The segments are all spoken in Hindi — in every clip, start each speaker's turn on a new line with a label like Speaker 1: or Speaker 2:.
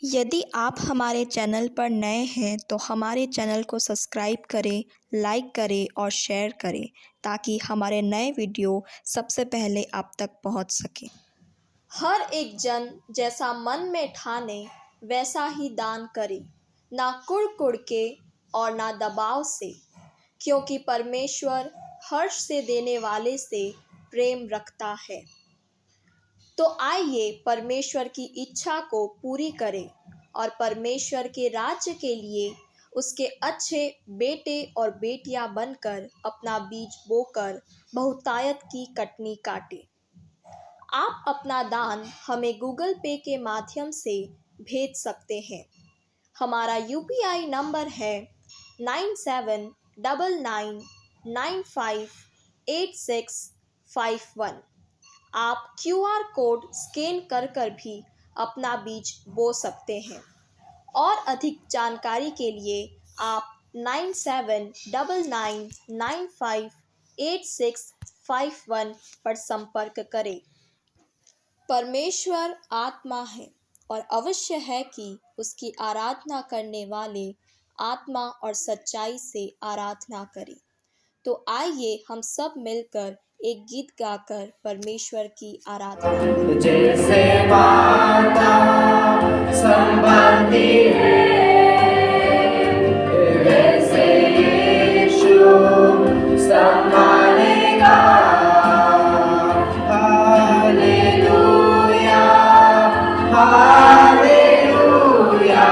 Speaker 1: यदि आप हमारे चैनल पर नए हैं तो हमारे चैनल को सब्सक्राइब करें, लाइक करें और शेयर करें ताकि हमारे नए वीडियो सबसे पहले आप तक पहुंच सकें। हर एक जन जैसा मन में ठाने वैसा ही दान करे, ना कुड़ के और ना दबाव से, क्योंकि परमेश्वर हर्ष से देने वाले से प्रेम रखता है। तो आइए परमेश्वर की इच्छा को पूरी करें और परमेश्वर के राज्य के लिए उसके अच्छे बेटे और बेटियां बनकर अपना बीज बोकर बहुतायत की कटनी काटें। आप अपना दान हमें गूगल पे के माध्यम से भेज सकते हैं। हमारा UPI नंबर है 9799958651। आप QR कोड स्कैन कर भी अपना बीज बो सकते हैं और अधिक जानकारी के लिए आप 9799958651 पर संपर्क करें। परमेश्वर आत्मा है और अवश्य है कि उसकी आराधना करने वाले आत्मा और सच्चाई से आराधना करें। तो आइए हम सब मिलकर एक गीत गाकर परमेश्वर की आराधना करें।
Speaker 2: जैसे माता संभालती है वैसे यीशु संभालेगा। Hallelujah hallelujah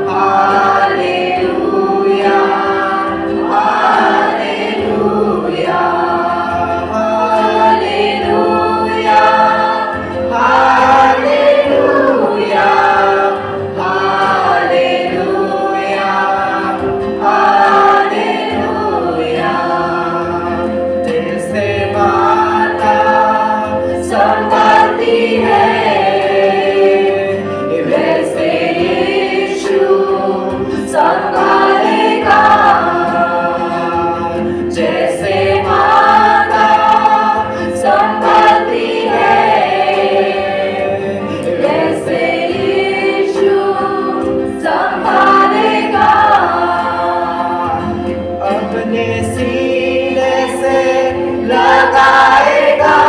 Speaker 2: hallelujah hallelujah hallelujah hallelujah hallelujah hallelujah. जैसे माता संभालती है वैसे यीशु संभालेगा। जैसे माता संभालती है वैसे यीशु संभालेगा। अपने सीने से लगाएगा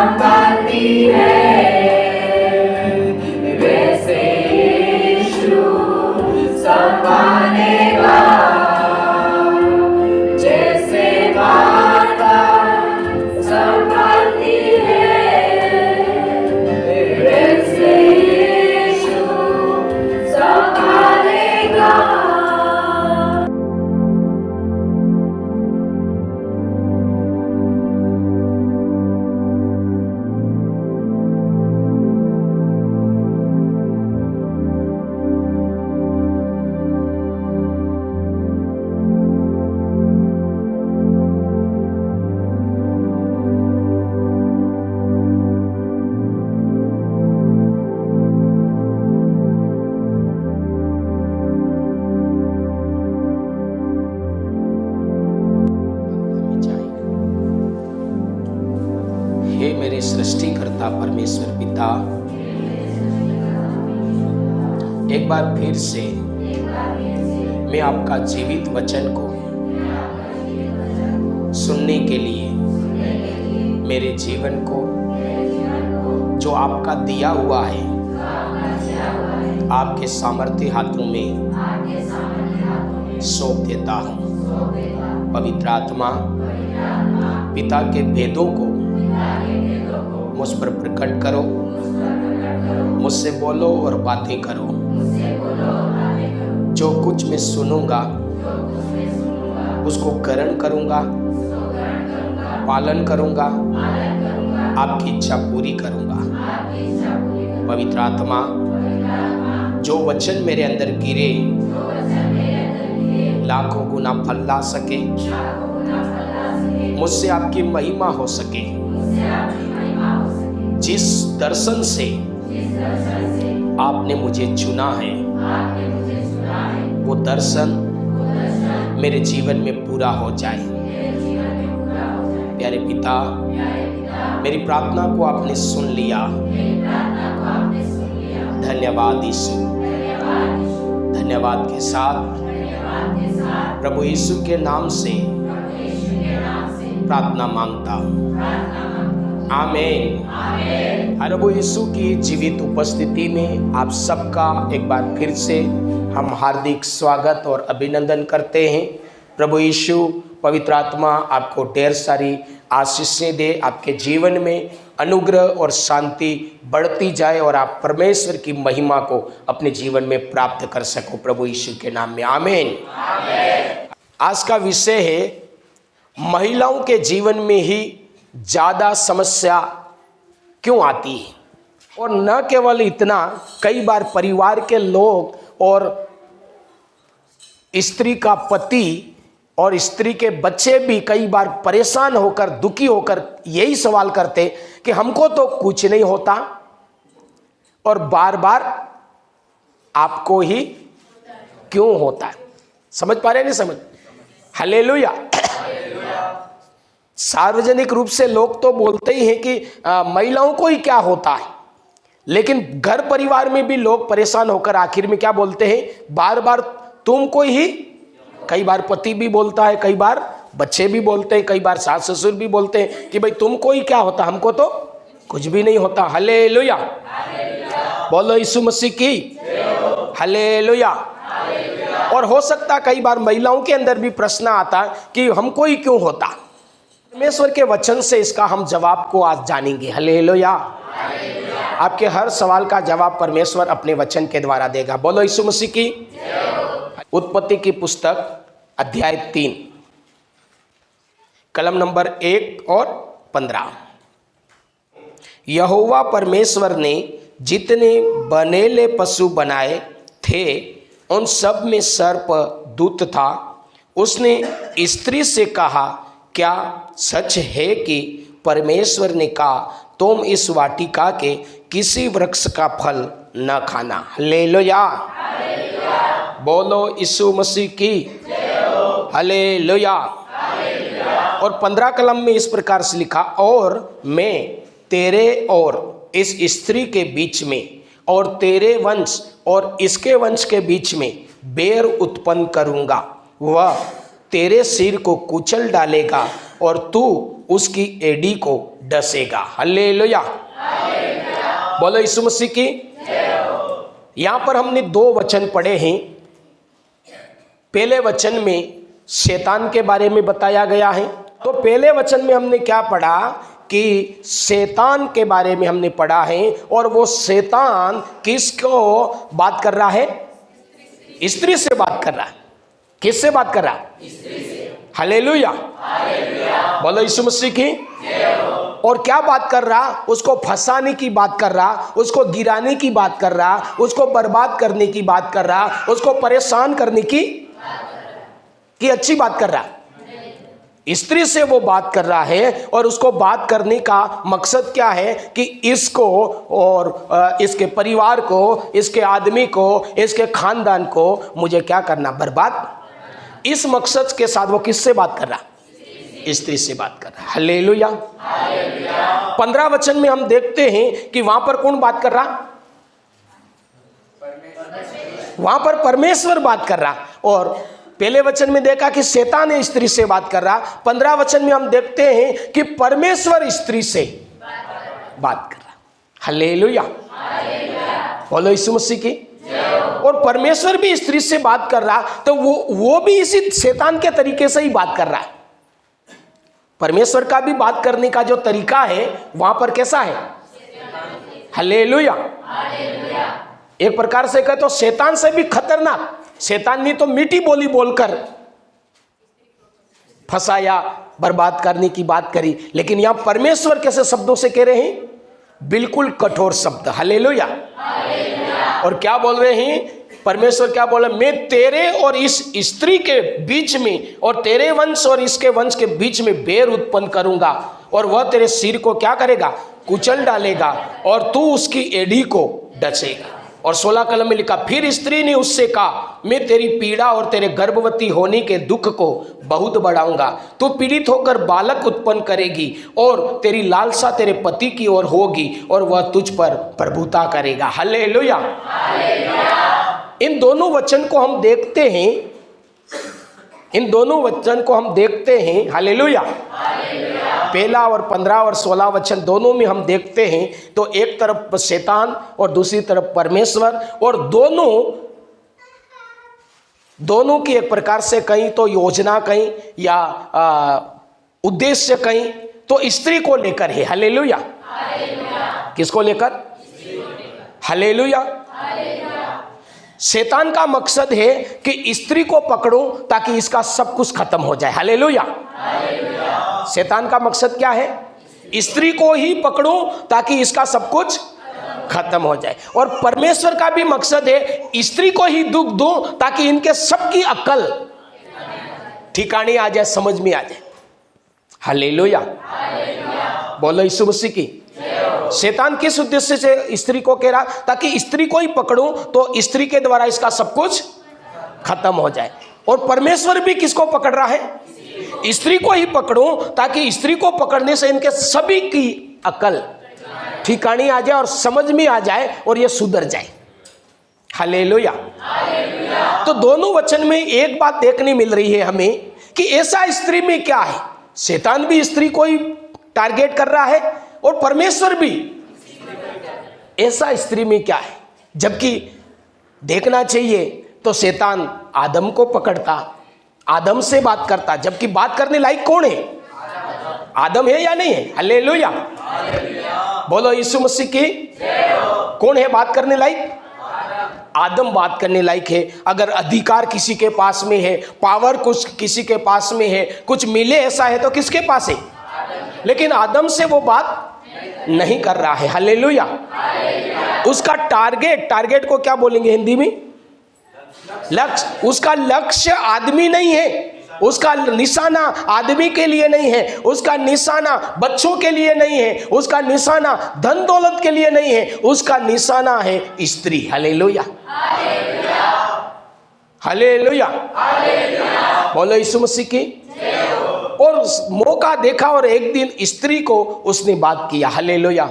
Speaker 2: संभालती है, वैसे यीशु संभालेगा। जैसे माता संभालती है, वैसे यीशु संभालेगा।
Speaker 3: हे मेरे सृष्टिकर्ता परमेश्वर पिता, एक बार फिर से मैं आपका जीवित वचन को सुनने के लिए मेरे जीवन को जो आपका दिया हुआ है आपके सामर्थ्य हाथों में सौंप देता हूँ। पवित्र आत्मा पिता के भेदों को मुझ पर प्रकट करो, मुझसे बोलो और बातें करो। जो कुछ मैं सुनूंगा उसको ग्रहण करूंगा, पालन करूंगा, आपकी इच्छा पूरी करूंगा। पवित्र आत्मा जो वचन मेरे अंदर गिरे लाखों गुना फल ला सके, मुझसे आपकी महिमा हो सके। जिस दर्शन से आपने मुझे चुना है वो दर्शन मेरे जीवन में पूरा हो जाए। प्यारे पिता, मेरी प्रार्थना को आपने सुन लिया। धन्यवाद यीशु। धन्यवाद के साथ प्रभु यीशु के नाम से प्रार्थना मांगता हूँ। आमीन। प्रभु यीशु की जीवित उपस्थिति में आप सबका एक बार फिर से हम हार्दिक स्वागत और अभिनंदन करते हैं। प्रभु यीशु पवित्र आत्मा आपको ढेर सारी आशीषें दे, आपके जीवन में अनुग्रह और शांति बढ़ती जाए और आप परमेश्वर की महिमा को अपने जीवन में प्राप्त कर सको प्रभु यीशु के नाम में। आमीन। आज का विषय है महिलाओं के जीवन में ही ज़्यादा समस्या क्यों आती है। और न केवल इतना, कई बार परिवार के लोग और स्त्री का पति और स्त्री के बच्चे भी कई बार परेशान होकर दुखी होकर यही सवाल करते कि हमको तो कुछ नहीं होता और बार बार आपको ही क्यों होता है। समझ पा रहे नहीं समझ? हालेलुया। सार्वजनिक रूप से लोग तो बोलते ही हैं कि महिलाओं को ही क्या होता है, लेकिन घर परिवार में भी लोग परेशान होकर आखिर में क्या बोलते हैं, बार बार तुमको ही। कई बार पति भी बोलता है, कई बार बच्चे भी बोलते हैं, कई बार सास ससुर भी बोलते हैं कि भाई तुमको ही क्या होता, हमको तो कुछ भी नहीं होता। हालेलुया। बोलो यीशु मसीह की हालेलुया। और हो सकता कई बार महिलाओं के अंदर भी प्रश्न आता कि हमको ही क्यों होता। परमेश्वर के वचन से इसका हम जवाब को आज जानेंगे। हालेलुया। आपके हर सवाल का जवाब परमेश्वर अपने वचन के द्वारा देगा। बोलो यीशु मसीह की। उत्पत्ति की पुस्तक अध्याय 3 कलम नंबर 1 और 15। यहोवा परमेश्वर ने जितने बनेले पशु बनाए थे उन सब में सर्प दूत था। उसने स्त्री से कहा, क्या सच है कि परमेश्वर ने कहा तुम इस वाटिका के किसी वृक्ष का फल न खाना। हालेलुया। बोलो यीशु मसीह की हालेलुया। और 15 कलम में इस प्रकार से लिखा, और मैं तेरे और इस स्त्री के बीच में और तेरे वंश और इसके वंश के बीच में बैर उत्पन्न करूंगा। वह तेरे सिर को कुचल डालेगा और तू उसकी एड़ी को डसेगा। हालेलुया, बोलो यीशु मसीह की। यहां पर हमने 2 वचन पढ़े हैं। पहले वचन में शैतान के बारे में बताया गया है। तो पहले वचन में हमने क्या पढ़ा कि शैतान के बारे में हमने पढ़ा है, और वो शैतान किसको बात कर रहा है? स्त्री से बात कर रहा है। किससे बात कर रहा है? स्त्री से। हालेलुया, बोलो यीशु मसीह की। और क्या बात कर रहा? उसको फंसाने की बात कर रहा, उसको गिराने की बात कर रहा, उसको बर्बाद करने की बात कर रहा, उसको परेशान करने की अच्छी बात कर रहा। स्त्री से वो बात कर रहा है, और उसको बात करने का मकसद क्या है कि इसको और इसके परिवार को, इसके आदमी को, इसके खानदान को मुझे क्या करना? बर्बाद। इस मकसद के साथ वो किससे बात कर रहा? स्त्री से बात कर रहा है। हालेलुया। 15 वचन में हम देखते हैं कि वहां पर कौन बात कर रहा? वहां पर परमेश्वर बात कर रहा। और पहले वचन में देखा कि शैतान स्त्री से बात कर रहा। 15 वचन में हम देखते हैं कि परमेश्वर स्त्री से बात कर रहा। हालेलुया, बोलो यीशु मसीह की। और परमेश्वर भी स्त्री से बात कर रहा, तो वो भी इसी शैतान के तरीके से ही बात कर रहा है। परमेश्वर का भी बात करने का जो तरीका है वहां पर कैसा है? हालेलुया। एक प्रकार से कहे तो शैतान से भी खतरनाक। शैतान ने तो मीठी बोली बोलकर फंसाया, बर्बाद करने की बात करी, लेकिन यहां परमेश्वर कैसे शब्दों से कह रहे हैं? बिल्कुल कठोर शब्द। हालेलुया। और क्या बोल रहे हैं? परमेश्वर क्या बोला? मैं तेरे और इस स्त्री के बीच में, और तेरे वंश और इसके वंश के बीच में बैर उत्पन्न करूंगा, और वह तेरे सिर को क्या करेगा? कुचल डालेगा, और तू उसकी एड़ी को डसेगा। और 16 कलम में लिखा, फिर स्त्री ने उससे कहा, मैं तेरी पीड़ा और तेरे गर्भवती होने के दुख को बहुत बढ़ाऊंगा। तू पीड़ित होकर बालक उत्पन्न करेगी, और तेरी लालसा तेरे पति की ओर होगी, और वह तुझ पर प्रभुता करेगा। हालेलुया। इन दोनों वचन को हम देखते हैं, हालेलुया। पहला और 15 और 16 वचन दोनों में हम देखते हैं, तो एक तरफ शैतान और दूसरी तरफ परमेश्वर, और दोनों की एक प्रकार से कहीं तो योजना, कहीं या उद्देश्य कहीं तो स्त्री को लेकर है। हालेलुया। किसको लेकर? हालेलुया। शैतान का मकसद है कि स्त्री को पकड़ो ताकि इसका सब कुछ खत्म हो जाए। हालेलुया। शैतान का मकसद क्या है? स्त्री को ही पकड़ो ताकि इसका सब कुछ खत्म हो जाए। और परमेश्वर का भी मकसद है स्त्री को ही दुख दो ताकि इनके सबकी अक्ल ठिकाने आ जाए, समझ में आ जाए। हालेलुया, बोलो यीशु मसीह की। शैतान किस उद्देश्य से स्त्री को कह रहा? ताकि स्त्री को ही पकड़ो तो स्त्री के द्वारा इसका सब कुछ खत्म हो जाए। और परमेश्वर भी किसको पकड़ रहा है? स्त्री को ही पकड़ो ताकि स्त्री को पकड़ने से इनके सभी की अकल ठिकाने आ जाए और समझ में आ जाए और ये सुधर जाए। हालेलुया। तो दोनों वचन में एक बात देखने मिल रही है हमें कि ऐसा स्त्री में क्या है। शैतान भी स्त्री को ही टारगेट कर रहा है और परमेश्वर भी। ऐसा स्त्री में क्या है? जबकि देखना चाहिए तो शैतान आदम को पकड़ता, आदम से बात करता, जबकि बात करने लायक कौन है? आदम है या नहीं है? हालेलुया, बोलो यीशु मसीह की। कौन है बात करने लायक? आदम बात करने लायक है। अगर अधिकार किसी के पास में है, पावर कुछ किसी के पास में है, कुछ मिले ऐसा है तो किसके पास है? लेकिन आदम से वो बात नहीं कर रहा है। हालेलुया। उसका टारगेट को क्या बोलेंगे हिंदी में? लक्ष्य। उसका लक्ष्य आदमी नहीं है, उसका निशाना आदमी के लिए नहीं है, उसका निशाना बच्चों के लिए नहीं है, उसका निशाना धन दौलत के लिए नहीं है, उसका निशाना है स्त्री। हालेलुया, हालेलुया, बोलो यीशु मसीह की। और मौका देखा और एक दिन स्त्री को उसने बात किया। हालेलुया।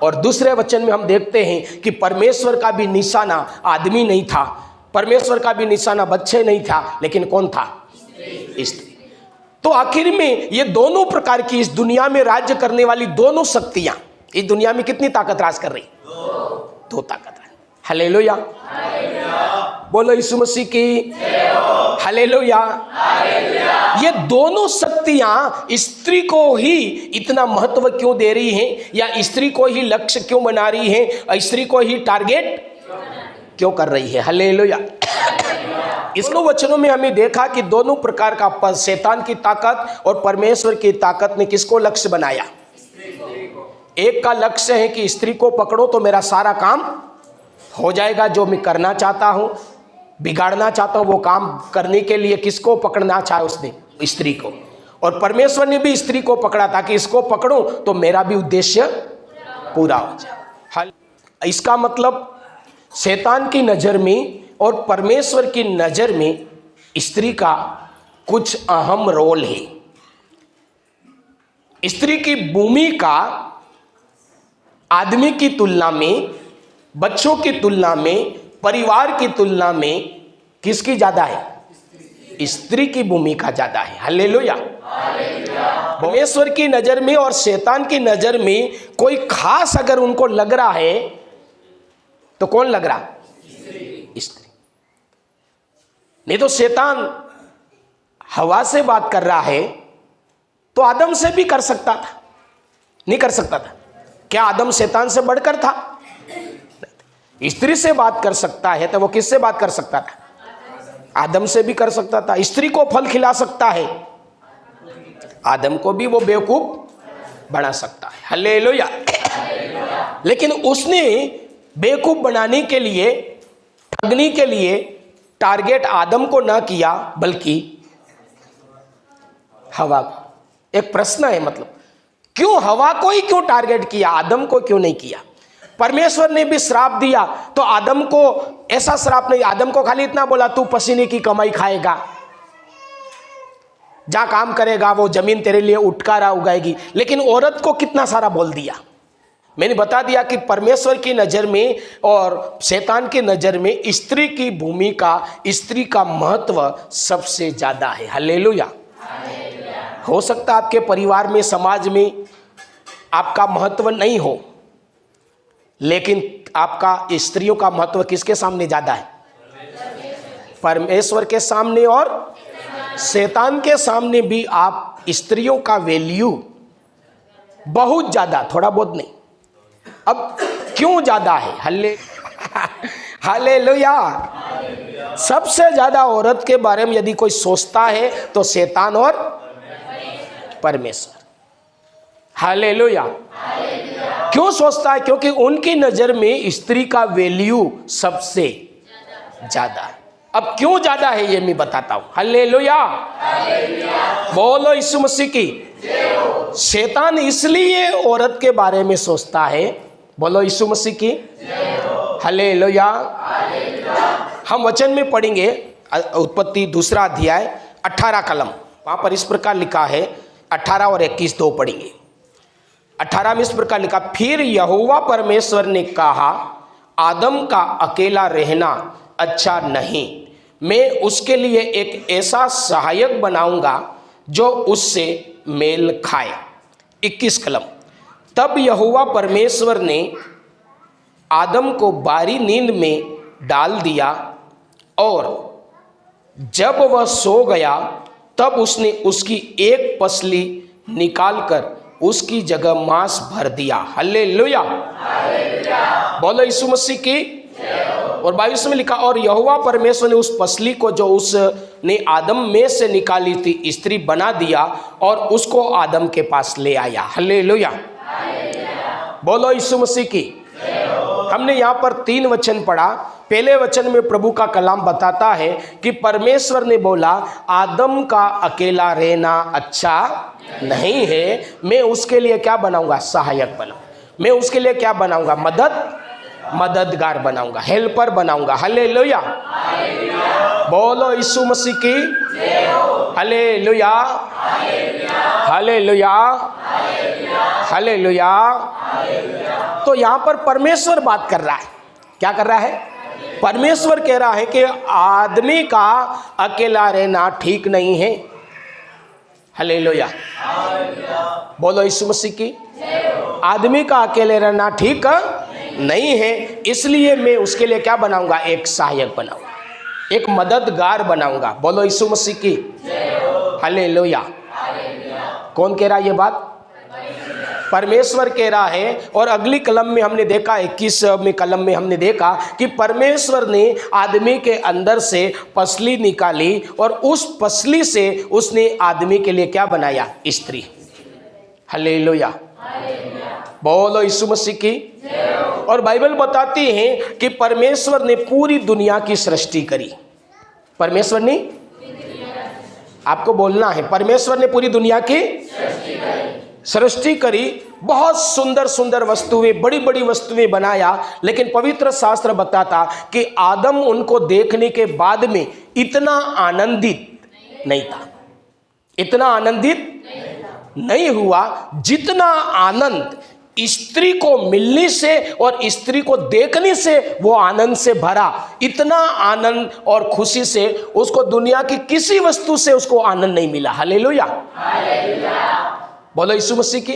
Speaker 3: और दूसरे वचन में हम देखते हैं कि परमेश्वर का भी निशाना आदमी नहीं था, परमेश्वर का भी निशाना बच्चे नहीं था, लेकिन कौन था? स्त्री। तो आखिर में ये दोनों प्रकार की इस दुनिया में राज्य करने वाली दोनों शक्तियां, इस दुनिया में कितनी ताकत राज कर रही? दो ताकत। हालेलुया, बोलो यीशु मसीह की हालेलुया। ये दोनों शक्तियां स्त्री को ही इतना महत्व क्यों दे रही हैं, या स्त्री को ही लक्ष्य क्यों बना रही हैं, स्त्री को ही टारगेट क्यों कर रही है? हालेलुया। इसको वचनों में हमें देखा कि दोनों प्रकार का, शैतान की ताकत और परमेश्वर की ताकत ने किसको लक्ष्य बनाया? एक का लक्ष्य है कि स्त्री को पकड़ो तो मेरा सारा काम हो जाएगा, जो मैं करना चाहता हूं, बिगाड़ना चाहता हूं, वो काम करने के लिए किसको पकड़ना चाहा उसने? स्त्री को। और परमेश्वर ने भी स्त्री को पकड़ा था कि इसको पकड़ूं तो मेरा भी उद्देश्य पूरा हो जाए। इसका मतलब शैतान की नजर में और परमेश्वर की नजर में स्त्री का कुछ अहम रोल है। स्त्री की भूमिका आदमी की तुलना में, बच्चों की तुलना में, परिवार की तुलना में किसकी ज्यादा है? स्त्री की भूमिका ज्यादा है। हालेलुया। परमेश्वर की नजर में और शैतान की नजर में कोई खास अगर उनको लग रहा है तो कौन लग रहा? स्त्री। नहीं तो शैतान हवा से बात कर रहा है तो आदम से भी कर सकता था, नहीं कर सकता था? क्या आदम शैतान से बढ़कर था? स्त्री से बात कर सकता है तो वो किससे बात कर सकता था? आदम से भी कर सकता था। स्त्री को फल खिला सकता है, आदम को भी वो बेवकूफ बना सकता है। हालेलुया। लेकिन उसने बेवकूफ बनाने के लिए, ठगने के लिए टारगेट आदम को ना किया बल्कि हवा को। एक प्रश्न है, मतलब क्यों हवा को ही क्यों टारगेट किया, आदम को क्यों नहीं किया? परमेश्वर ने भी श्राप दिया तो आदम को ऐसा श्राप नहीं, आदम को खाली इतना बोला तू पसीने की कमाई खाएगा, जा काम करेगा, वो जमीन तेरे लिए उठकारा उगाएगी। लेकिन औरत को कितना सारा बोल दिया। मैंने बता दिया कि परमेश्वर की नजर में और शैतान की नजर में स्त्री की भूमिका, स्त्री का महत्व सबसे ज्यादा है। हालेलुया। हो सकता है आपके परिवार में, समाज में आपका महत्व नहीं हो, लेकिन आपका स्त्रियों का महत्व किसके सामने ज्यादा है? परमेश्वर के सामने और शैतान के सामने भी आप स्त्रियों का वैल्यू बहुत ज्यादा, थोड़ा बहुत नहीं। अब क्यों ज्यादा है? हालेलुया। सबसे ज्यादा औरत के बारे में यदि कोई सोचता है तो शैतान और परमेश्वर। हालेलुया। क्यों सोचता है? क्योंकि उनकी नजर में स्त्री का वैल्यू सबसे ज्यादा है। अब क्यों ज्यादा है ये मैं बताता हूं। हालेलुया। बोलो यीशु मसीह की। शैतान इसलिए औरत के बारे में सोचता है, बोलो यीशु मसीह की। हालेलुया। हम वचन में पढ़ेंगे उत्पत्ति 2 अध्याय 18 कलम, वहां पर इस प्रकार लिखा है, 18 और 21 दो पढ़ेंगे। 18 में इस प्रकार लिखा, फिर यहोवा परमेश्वर ने कहा, आदम का अकेला रहना अच्छा नहीं, मैं उसके लिए एक ऐसा सहायक बनाऊंगा जो उससे मेल खाए। 21 कलम, तब यहोवा परमेश्वर ने आदम को बारी नींद में डाल दिया और जब वह सो गया तब उसने उसकी एक पसली निकालकर उसकी जगह मांस भर दिया। हालेलुया। बोलो यीशु मसीह की। और 22 में लिखा, और यहोवा परमेश्वर ने उस पसली को जो उसने आदम में से निकाली थी स्त्री बना दिया और उसको आदम के पास ले आया। हालेलुया। बोलो यीशु मसीह की। हमने यहाँ पर 3 वचन पढ़ा। पहले वचन में प्रभु का कलाम बताता है कि परमेश्वर ने बोला, आदम का अकेला रहना अच्छा नहीं है, मैं उसके लिए क्या बनाऊंगा? सहायक बनाऊंगा। मैं उसके लिए क्या बनाऊंगा? मददगार बनाऊंगा, हेल्पर बनाऊंगा। हालेलुया। बोलो यीशु मसीह की। हालेलुया। हालेलुया। हालेलुया। तो यहां पर परमेश्वर बात कर रहा है। क्या कर रहा है? परमेश्वर कह रहा है कि आदमी का अकेला रहना ठीक नहीं है। हालेलुया। बोलो यीशु मसीह की। आदमी का अकेले रहना ठीक नहीं है, इसलिए मैं उसके लिए क्या बनाऊंगा? एक सहायक बनाऊंगा, एक मददगार बनाऊंगा। बोलो यीशु मसीह की। हालेलुया। कौन कह रहा है ये बात? परमेश्वर कह रहा है। और अगली कलम में हमने देखा, 21वें कलम में हमने देखा कि परमेश्वर ने आदमी के अंदर से पसली निकाली और उस पसली से उसने आदमी के लिए क्या बनाया? स्त्री। हालेलुया। बोलो यीशु मसीह की। और बाइबल बताती है कि परमेश्वर ने पूरी दुनिया की सृष्टि करी। परमेश्वर ने, आपको बोलना है, परमेश्वर ने पूरी दुनिया की सृष्टि करी। बहुत सुंदर सुंदर वस्तुएं, बड़ी बड़ी वस्तुएं बनाया। लेकिन पवित्र शास्त्र बताता कि आदम उनको देखने के बाद में इतना आनंदित नहीं था, इतना आनंदित नहीं हुआ जितना आनंद स्त्री को मिलने से और स्त्री को देखने से वो आनंद से भरा। इतना आनंद और खुशी से उसको दुनिया की किसी वस्तु से उसको आनंद नहीं मिला। हालेलुया। बोलो यीशु मसीह की।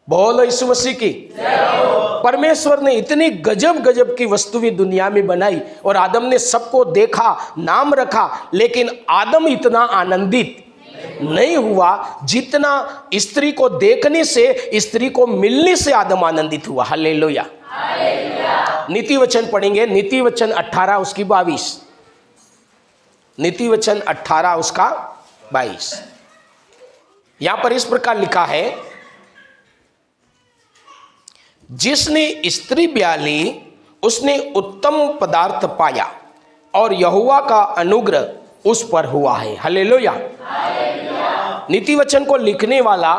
Speaker 3: बोलो यीशु मसीह की। परमेश्वर ने इतनी गजब गजब की वस्तुएं दुनिया में बनाई और आदम ने सबको देखा, नाम रखा, लेकिन आदम इतना आनंदित नहीं हुआ जितना स्त्री को देखने से, स्त्री को मिलने से आदम आनंदित हुआ। हालेलुया। नीति वचन पढ़ेंगे, नीति वचन 18 उसकी 22। नीति वचन 18 उसका 22। यहां पर इस प्रकार लिखा है, जिसने स्त्री ब्याह ली उसने उत्तम पदार्थ पाया और यहोवा का अनुग्रह उस पर हुआ है। हालेलुया। नीति वचन को लिखने वाला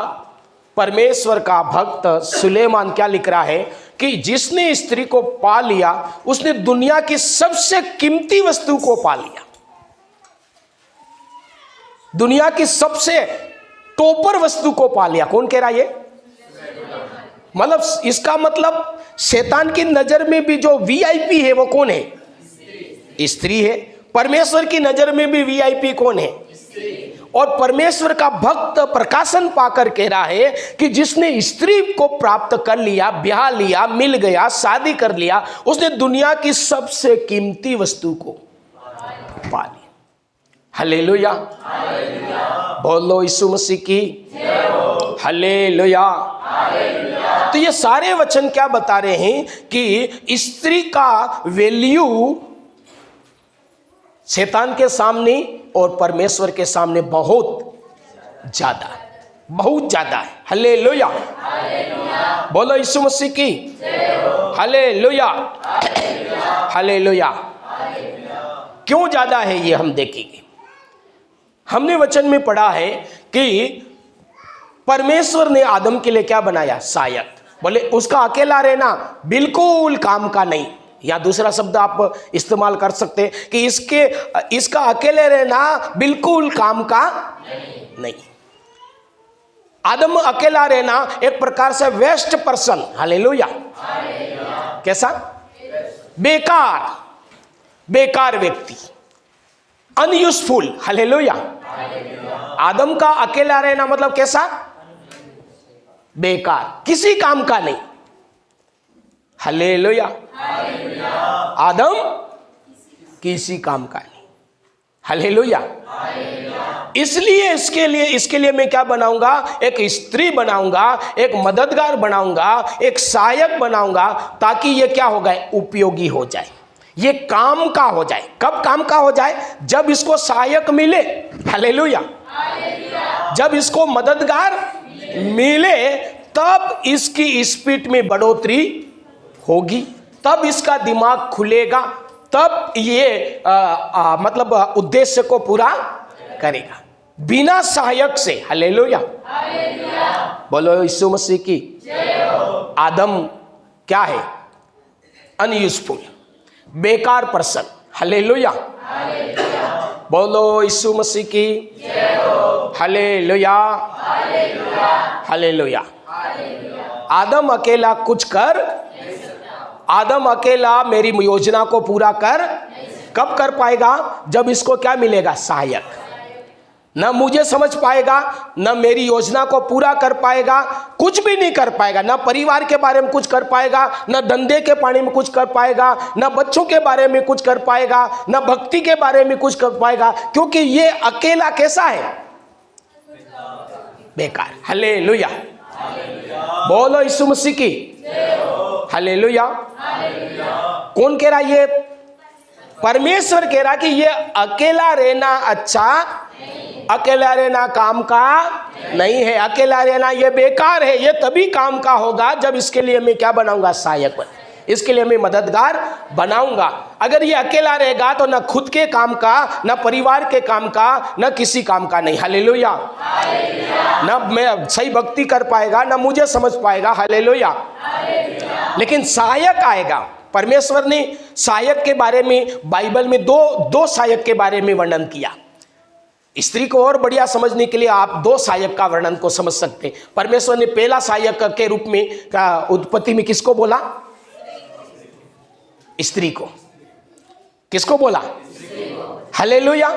Speaker 3: परमेश्वर का भक्त सुलेमान क्या लिख रहा है कि जिसने स्त्री को पा लिया उसने दुनिया की सबसे कीमती वस्तु को पा लिया, दुनिया की सबसे टॉपर वस्तु को पा लिया। कौन कह रहा है ये? मतलब इसका मतलब शैतान की नजर में भी जो वीआईपी है वो कौन है? स्त्री है। परमेश्वर की नजर में भी वीआईपी कौन है? और परमेश्वर का भक्त प्रकाशन पाकर कह रहा है कि जिसने स्त्री को प्राप्त कर लिया, ब्याह लिया, मिल गया, शादी कर लिया, उसने दुनिया की सबसे कीमती वस्तु को पा लिया। हालेलुया। बोलो यीशु मसीह की। हालेलुया। तो ये सारे वचन क्या बता रहे हैं कि स्त्री का वैल्यू शैतान के सामने और परमेश्वर के सामने बहुत ज्यादा, बहुत ज्यादा है। हालेलुया। बोलो यीशु मसीह की। हालेलुया। हालेलुया। क्यों ज्यादा है ये हम देखेंगे। हमने वचन में पढ़ा है कि परमेश्वर ने आदम के लिए क्या बनाया? सहायक। बोले उसका अकेला रहना बिल्कुल काम का नहीं, या दूसरा शब्द आप इस्तेमाल कर सकते हैं कि इसका अकेले रहना बिल्कुल काम का नहीं। आदम अकेला रहना एक प्रकार से वेस्ट पर्सन। हालेलुया। कैसा? बेकार, बेकार व्यक्ति, अनयूजफुल। हालेलुया। आदम का अकेला रहना मतलब कैसा? बेकार, किसी काम का नहीं। हालेलुया। आदम किसी काम का नहीं। हालेलुया। इसलिए इसके लिए मैं क्या बनाऊंगा? एक स्त्री बनाऊंगा, एक मददगार बनाऊंगा, एक सहायक बनाऊंगा, ताकि ये क्या हो जाए? उपयोगी हो जाए, ये काम का हो जाए। कब काम का हो जाए? जब इसको सहायक मिले। हालेलुया। जब इसको मददगार मिले तब इसकी स्पीड में बढ़ोतरी होगी, तब इसका दिमाग खुलेगा, तब ये मतलब उद्देश्य को पूरा करेगा। बिना सहायक से। हालेलुया। बोलो यीशु मसीह की। आदम क्या है? अनयूजफुल, बेकार पर्सन। हालेलुया। बोलो यीशु मसीह की। हालेलुया। हालेलुया। आदम अकेला कुछ कर, आदम अकेला मेरी योजना को पूरा कर कब कर पाएगा? जब इसको क्या मिलेगा? सहायक। न मुझे समझ पाएगा, न मेरी योजना को पूरा कर पाएगा, कुछ भी नहीं कर पाएगा, न परिवार के बारे में कुछ कर पाएगा, न धंधे के बारे में कुछ कर पाएगा, न बच्चों के बारे में कुछ कर पाएगा, न भक्ति के बारे में कुछ कर पाएगा, क्योंकि ये अकेला कैसा है? बेकार। हालेलुया, बोलो यीशु मसीह की हालेलुया। कौन कह रहा? ये परमेश्वर कह रहा कि ये अकेला रहना अच्छा, अकेला रहना काम का नहीं है, अकेला रहना ये बेकार है। ये तभी काम का होगा जब इसके लिए मैं क्या बनाऊंगा? सहायक, इसके लिए मैं मददगार बनाऊंगा। अगर ये अकेला रहेगा तो न खुद के काम का, न परिवार के काम का, न किसी काम का नहीं। हालेलुया। न मैं सही भक्ति कर पाएगा, न मुझे समझ पाएगा। हालेलुया। लेकिन सहायक आएगा। परमेश्वर ने सहायक के बारे में बाइबल में दो सहायक के बारे में वर्णन किया। स्त्री को और बढ़िया समझने के लिए आप दो सहायक का वर्णन को समझ सकते हैं। परमेश्वर ने पहला सहायक के रूप में उत्पत्ति में किसको बोला? स्त्री को। किसको बोला? हालेलुया।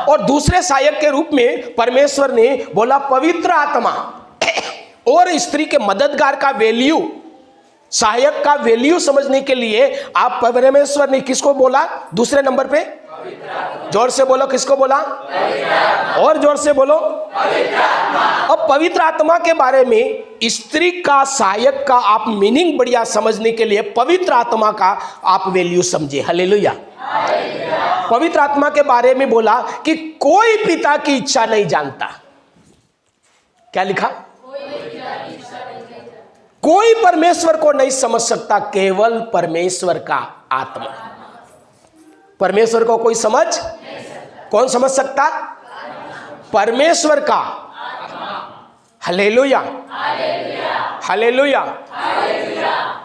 Speaker 3: और दूसरे सहायक के रूप में परमेश्वर ने बोला पवित्र आत्मा। और स्त्री के मददगार का वैल्यू, सहायक का वैल्यू समझने के लिए आप परमेश्वर ने किसको बोला? दूसरे नंबर पे जोर से बोलो, किसको बोला? और जोर से बोलो। अब पवित्र आत्मा के बारे में स्त्री का, सहायक का आप मीनिंग बढ़िया समझने के लिए पवित्र आत्मा का आप वैल्यू समझे। हालेलुया। पवित्र आत्मा के बारे में बोला कि कोई पिता की इच्छा नहीं जानता। क्या लिखा? कोई परमेश्वर को नहीं समझ सकता, केवल परमेश्वर का आत्मा। परमेश्वर को कोई समझ कौन समझ सकता? परमेश्वर का। हालेलुया, हालेलुया,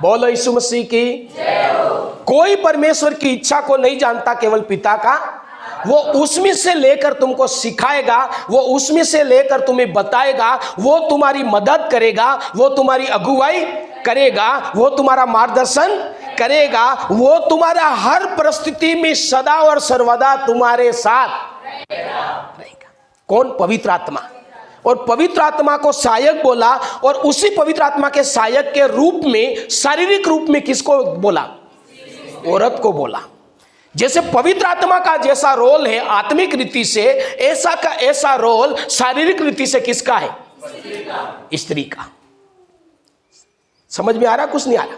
Speaker 3: बोलो यीशु मसीह की। कोई परमेश्वर की इच्छा को नहीं जानता, केवल पिता का। वो उसमें से लेकर तुमको सिखाएगा, वो उसमें से लेकर तुम्हें बताएगा, वो तुम्हारी मदद करेगा, वो तुम्हारी अगुवाई करेगा, वो तुम्हारा मार्गदर्शन करेगा, वो तुम्हारा हर परिस्थिति में सदा और सर्वदा तुम्हारे साथ रहेगा। कौन? पवित्र आत्मा। और पवित्र आत्मा को सहायक बोला, और उसी पवित्र आत्मा के सहायक के रूप में, शारीरिक रूप में किसको बोला? औरत को बोला। जैसे पवित्र आत्मा का जैसा रोल है आत्मिक रीति से, ऐसा का ऐसा रोल शारीरिक रीति से किसका है? स्त्री का। समझ में आ रहा? कुछ नहीं आ रहा?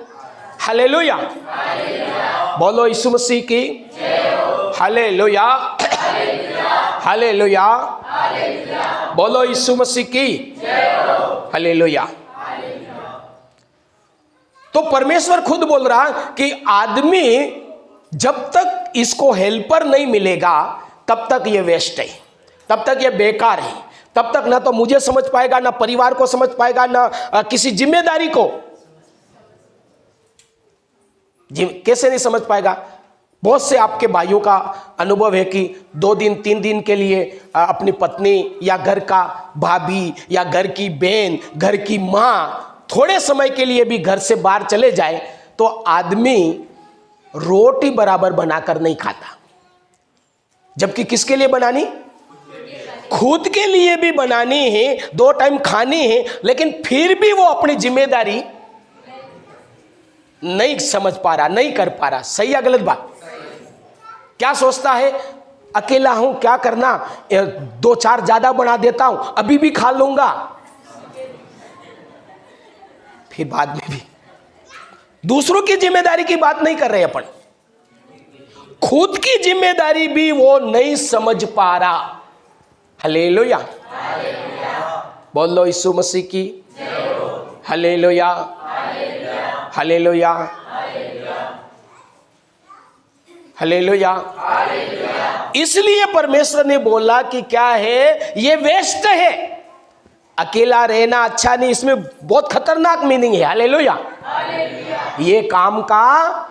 Speaker 3: हालेलुया, बोलो यीशु मसीह की हालेलुया, हालेलुया, बोलो यीशु मसीह की हालेलुया। तो परमेश्वर खुद बोल रहा कि आदमी जब तक इसको हेल्पर नहीं मिलेगा तब तक ये वेस्ट है, तब तक ये बेकार है, तब तक ना तो मुझे समझ पाएगा, ना परिवार को समझ पाएगा, ना किसी जिम्मेदारी को कैसे नहीं समझ पाएगा। बहुत से आपके भाइयों का अनुभव है कि 2 दिन 3 दिन के लिए अपनी पत्नी या घर का भाभी या घर की बहन, घर की माँ थोड़े समय के लिए भी घर से बाहर चले जाए तो आदमी रोटी बराबर बनाकर नहीं खाता। जबकि किसके लिए बनानी? खुद के लिए भी बनानी है, 2 टाइम खानी है, लेकिन फिर भी वो अपनी जिम्मेदारी नहीं समझ पा रहा, नहीं कर पा रहा। सही या गलत बात? क्या सोचता है? अकेला हूं, क्या करना, 2-4 ज्यादा बना देता हूं, अभी भी खा लूंगा, फिर बाद में भी। दूसरों की जिम्मेदारी की बात नहीं कर रहे अपन, खुद की जिम्मेदारी भी वो नहीं समझ पा रहा। हालेलुया, बोलो यीशु मसीह की हालेलुया, हालेलुया, हालेलुया। इसलिए परमेश्वर ने बोला कि क्या है, ये वेस्ट है, अकेला रहना अच्छा नहीं। इसमें बहुत खतरनाक मीनिंग है। हालेलुया, ये काम का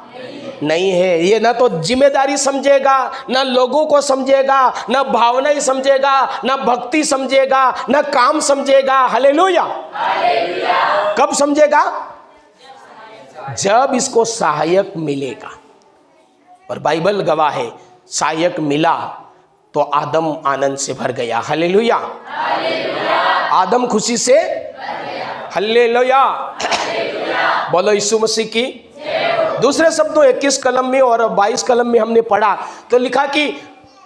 Speaker 3: नहीं है। ये ना तो जिम्मेदारी समझेगा, ना लोगों को समझेगा, ना भावनाएं समझेगा, ना भक्ति समझेगा, ना काम समझेगा। हालेलुया। कब समझेगा? जब इसको सहायक मिलेगा। और बाइबल गवाह है, सहायक मिला तो आदम आनंद से भर गया। हालेलुया। आदम खुशी से हालेलुया। बोलो यीशु मसीह की। दूसरे शब्दों 21 कलम में और 22 कलम में हमने पढ़ा तो लिखा कि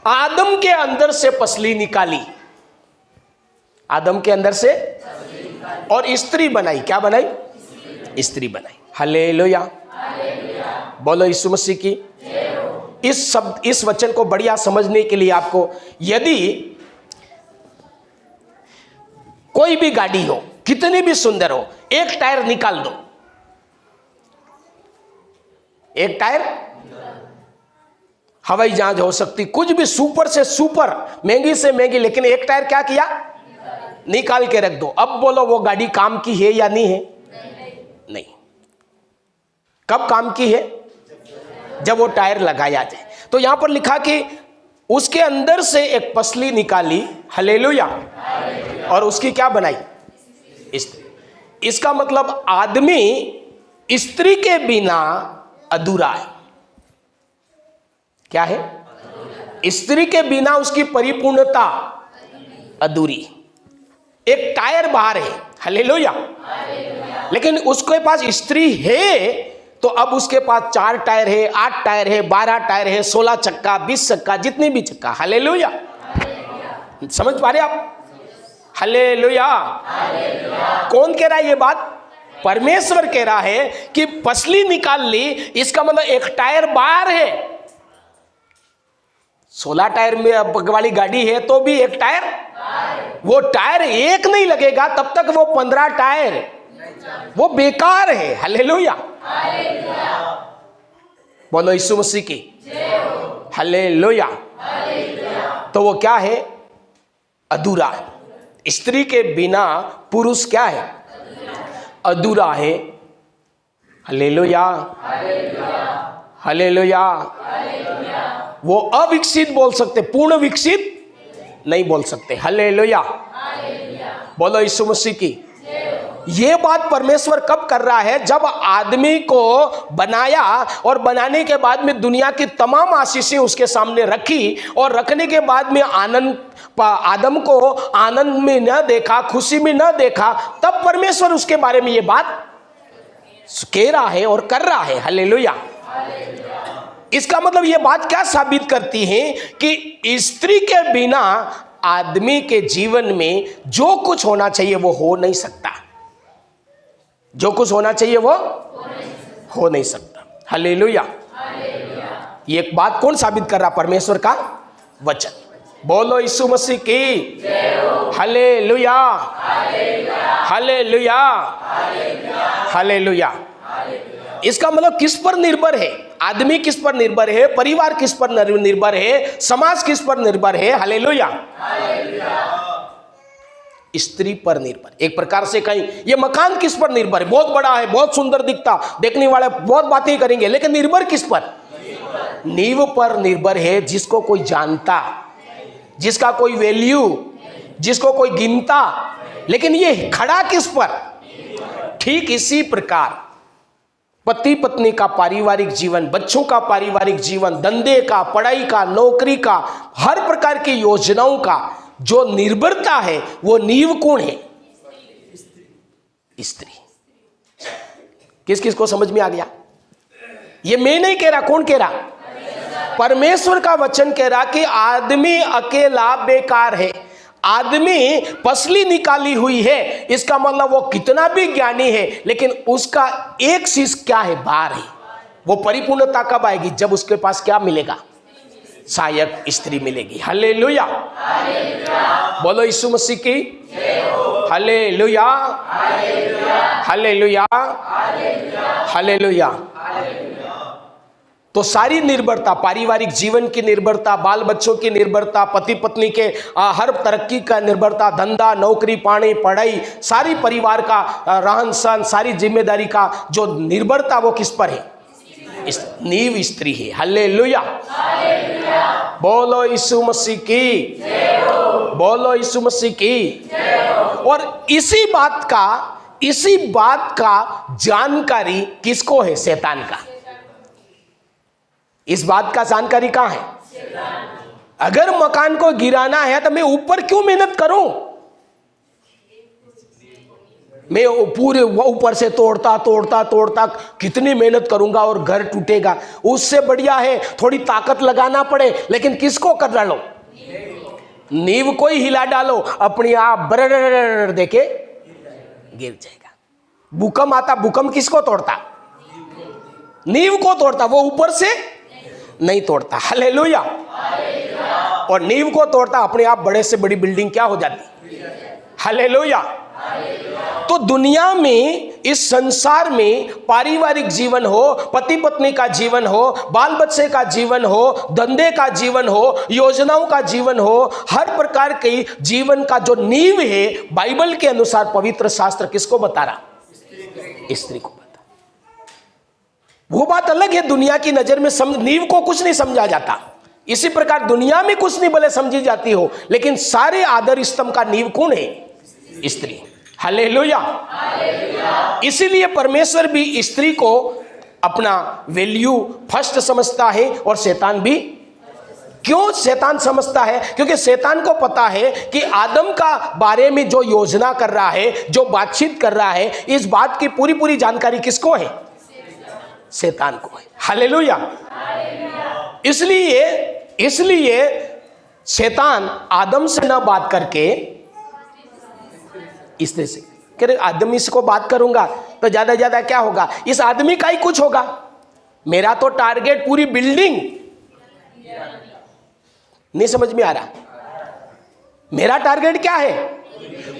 Speaker 3: आदम के अंदर से पसली निकाली, आदम के अंदर से, और स्त्री बनाई। क्या बनाई? स्त्री बनाई। हालेलुया। बोलो यीशु मसीह की। इस वचन को बढ़िया समझने के लिए आपको, यदि कोई भी गाड़ी हो, कितनी भी सुंदर हो, एक टायर निकाल दो, एक टायर, हवाई जहाज हो सकती, कुछ भी सुपर से सुपर, महंगी से महंगी, लेकिन एक टायर क्या किया? निकाल के रख दो। अब बोलो वो गाड़ी काम की है या नहीं है? नहीं। कब काम की है? जब वो टायर लगाया जाए। तो यहां पर लिखा कि उसके अंदर से एक पसली निकाली। हालेलुया। और उसकी क्या बनाई? स्त्री। इसका मतलब आदमी स्त्री के बिना अधूरा है। क्या है? स्त्री के बिना उसकी परिपूर्णता अधूरी। एक टायर बाहर है, हालेलुया, लेकिन उसके पास स्त्री है तो अब उसके पास 4 टायर है, 8 टायर है, 12 टायर है, 16 चक्का, 20 चक्का, जितनी भी चक्का। हालेलुया। समझ पा रहे आप? हालेलुया। कौन कह रहा है ये बात? परमेश्वर कह रहा है कि पसली निकाल ली, इसका मतलब एक टायर बाहर है। 16 टायर में वाली गाड़ी है तो भी एक टायर, वो टायर एक नहीं लगेगा तब तक वो 15 टायर वो बेकार है। हालेलुया। बोलो यीशु मसीह की। हालेलुया। तो वो क्या है? अधूरा। स्त्री के बिना पुरुष क्या है? अधूरा है। हालेलुया। हालेलुया। वो अविकसित बोल सकते, पूर्ण विकसित नहीं बोल सकते। हालेलुया। बोलो यीशु मसीह की। ये बात परमेश्वर कब कर रहा है? जब आदमी को बनाया और बनाने के बाद में दुनिया की तमाम आशीषें उसके सामने रखी, और रखने के बाद में आदम को आनंद में न देखा, खुशी में न देखा, तब परमेश्वर उसके बारे में ये बात कह रहा है और कर रहा है। हालेलुया। इसका मतलब ये बात क्या साबित करती है कि स्त्री के बिना आदमी के जीवन में जो कुछ होना चाहिए वो हो नहीं सकता। जो कुछ होना चाहिए वो हो नहीं सकता। हालेलुया। ये एक बात कौन साबित कर रहा? परमेश्वर का वचन। बोलो यीशु मसीह की। हालेलुया। हालेलुया। हालेलुया। इसका मतलब किस पर निर्भर है? आदमी किस पर निर्भर है? परिवार किस पर निर्भर है? समाज किस पर निर्भर है? हालेलुया। स्त्री पर निर्भर। एक प्रकार से कहीं ये मकान किस पर निर्भर है? बहुत बड़ा है, बहुत सुंदर दिखता, देखने वाले बहुत बातें करेंगे, लेकिन निर्भर किस पर? नींव पर निर्भर है, जिसको कोई जानता, जिसका कोई वैल्यू, जिसको कोई गिनता, लेकिन ये खड़ा किस पर? ठीक इसी प्रकार पति पत्नी का पारिवारिक जीवन, बच्चों का पारिवारिक जीवन, धंधे का, पढ़ाई का, नौकरी का, हर प्रकार की योजनाओं का जो निर्भरता है वो नींव कौन है? स्त्री। किस किस को समझ में आ गया? ये मैं नहीं कह रहा, कौन कह रहा? परमेश्वर का वचन कह रहा कि आदमी अकेला बेकार है, आदमी पसली निकाली हुई है। इसका मतलब वो कितना भी ज्ञानी है, लेकिन उसका एक चीज क्या है? बाहर है। वो परिपूर्णता कब आएगी? जब उसके पास क्या मिलेगा? सहायक स्त्री मिलेगी। हालेलुया। बोलो यीशु मसीह की। हालेलुया। हालेलुया। हालेलुया। तो सारी निर्भरता, पारिवारिक जीवन की निर्भरता, बाल बच्चों की निर्भरता, पति पत्नी के हर तरक्की का निर्भरता, धंधा, नौकरी, पानी, पढ़ाई, सारी परिवार का रहन सहन, सारी जिम्मेदारी का जो निर्भरता वो किस पर है? नींव स्त्री है। हालेलुया। बोलो यीशु मसीह की। बोलो यीशु मसीह की। और इसी बात का जानकारी किसको है? शैतान का। इस बात का जानकारी कहां है? अगर मकान को गिराना है तो मैं ऊपर क्यों मेहनत करूं? मैं पूरे ऊपर से तोड़ता तोड़ता तोड़ता कितनी मेहनत करूंगा और घर टूटेगा। उससे बढ़िया है थोड़ी ताकत लगाना पड़े, लेकिन किसको कर डालो? नींव को ही हिला डालो, अपनी आप बरर देके गिर जाएगा। भूकंप आता, भूकंप किसको तोड़ता? नींव को तोड़ता, वो ऊपर से नहीं तोड़ता। हालेलुया। और नींव को तोड़ता, अपने आप बड़े से बड़ी बिल्डिंग क्या हो जाती? हालेलुया। तो दुनिया में, इस संसार में पारिवारिक जीवन हो, पति पत्नी का जीवन हो, बाल बच्चे का जीवन हो, धंधे का जीवन हो, योजनाओं का जीवन हो, हर प्रकार के जीवन का जो नींव है, बाइबल के अनुसार पवित्र शास्त्र किसको बता रहा? स्त्री को बता। वो बात अलग है, दुनिया की नजर में नींव को कुछ नहीं समझा जाता। इसी प्रकार दुनिया में कुछ नहीं भले समझी जाती हो, लेकिन सारे आदर स्तंभ का नींव कौन है? स्त्री। हालेलुया। इसीलिए परमेश्वर भी स्त्री को अपना वैल्यू फर्स्ट समझता है और शैतान भी। क्यों शैतान समझता है? क्योंकि शैतान को पता है कि आदम का बारे में जो योजना कर रहा है, जो बातचीत कर रहा है, इस बात की पूरी पूरी जानकारी किसको है? शैतान को है। हालेलुया। इसलिए शैतान आदम से ना बात करके स्त्री से कह रहे, आदमी को बात करूंगा तो ज्यादा ज्यादा क्या होगा? इस आदमी का ही कुछ होगा। मेरा तो टारगेट पूरी बिल्डिंग नहीं समझ में आ रहा। मेरा टारगेट क्या है?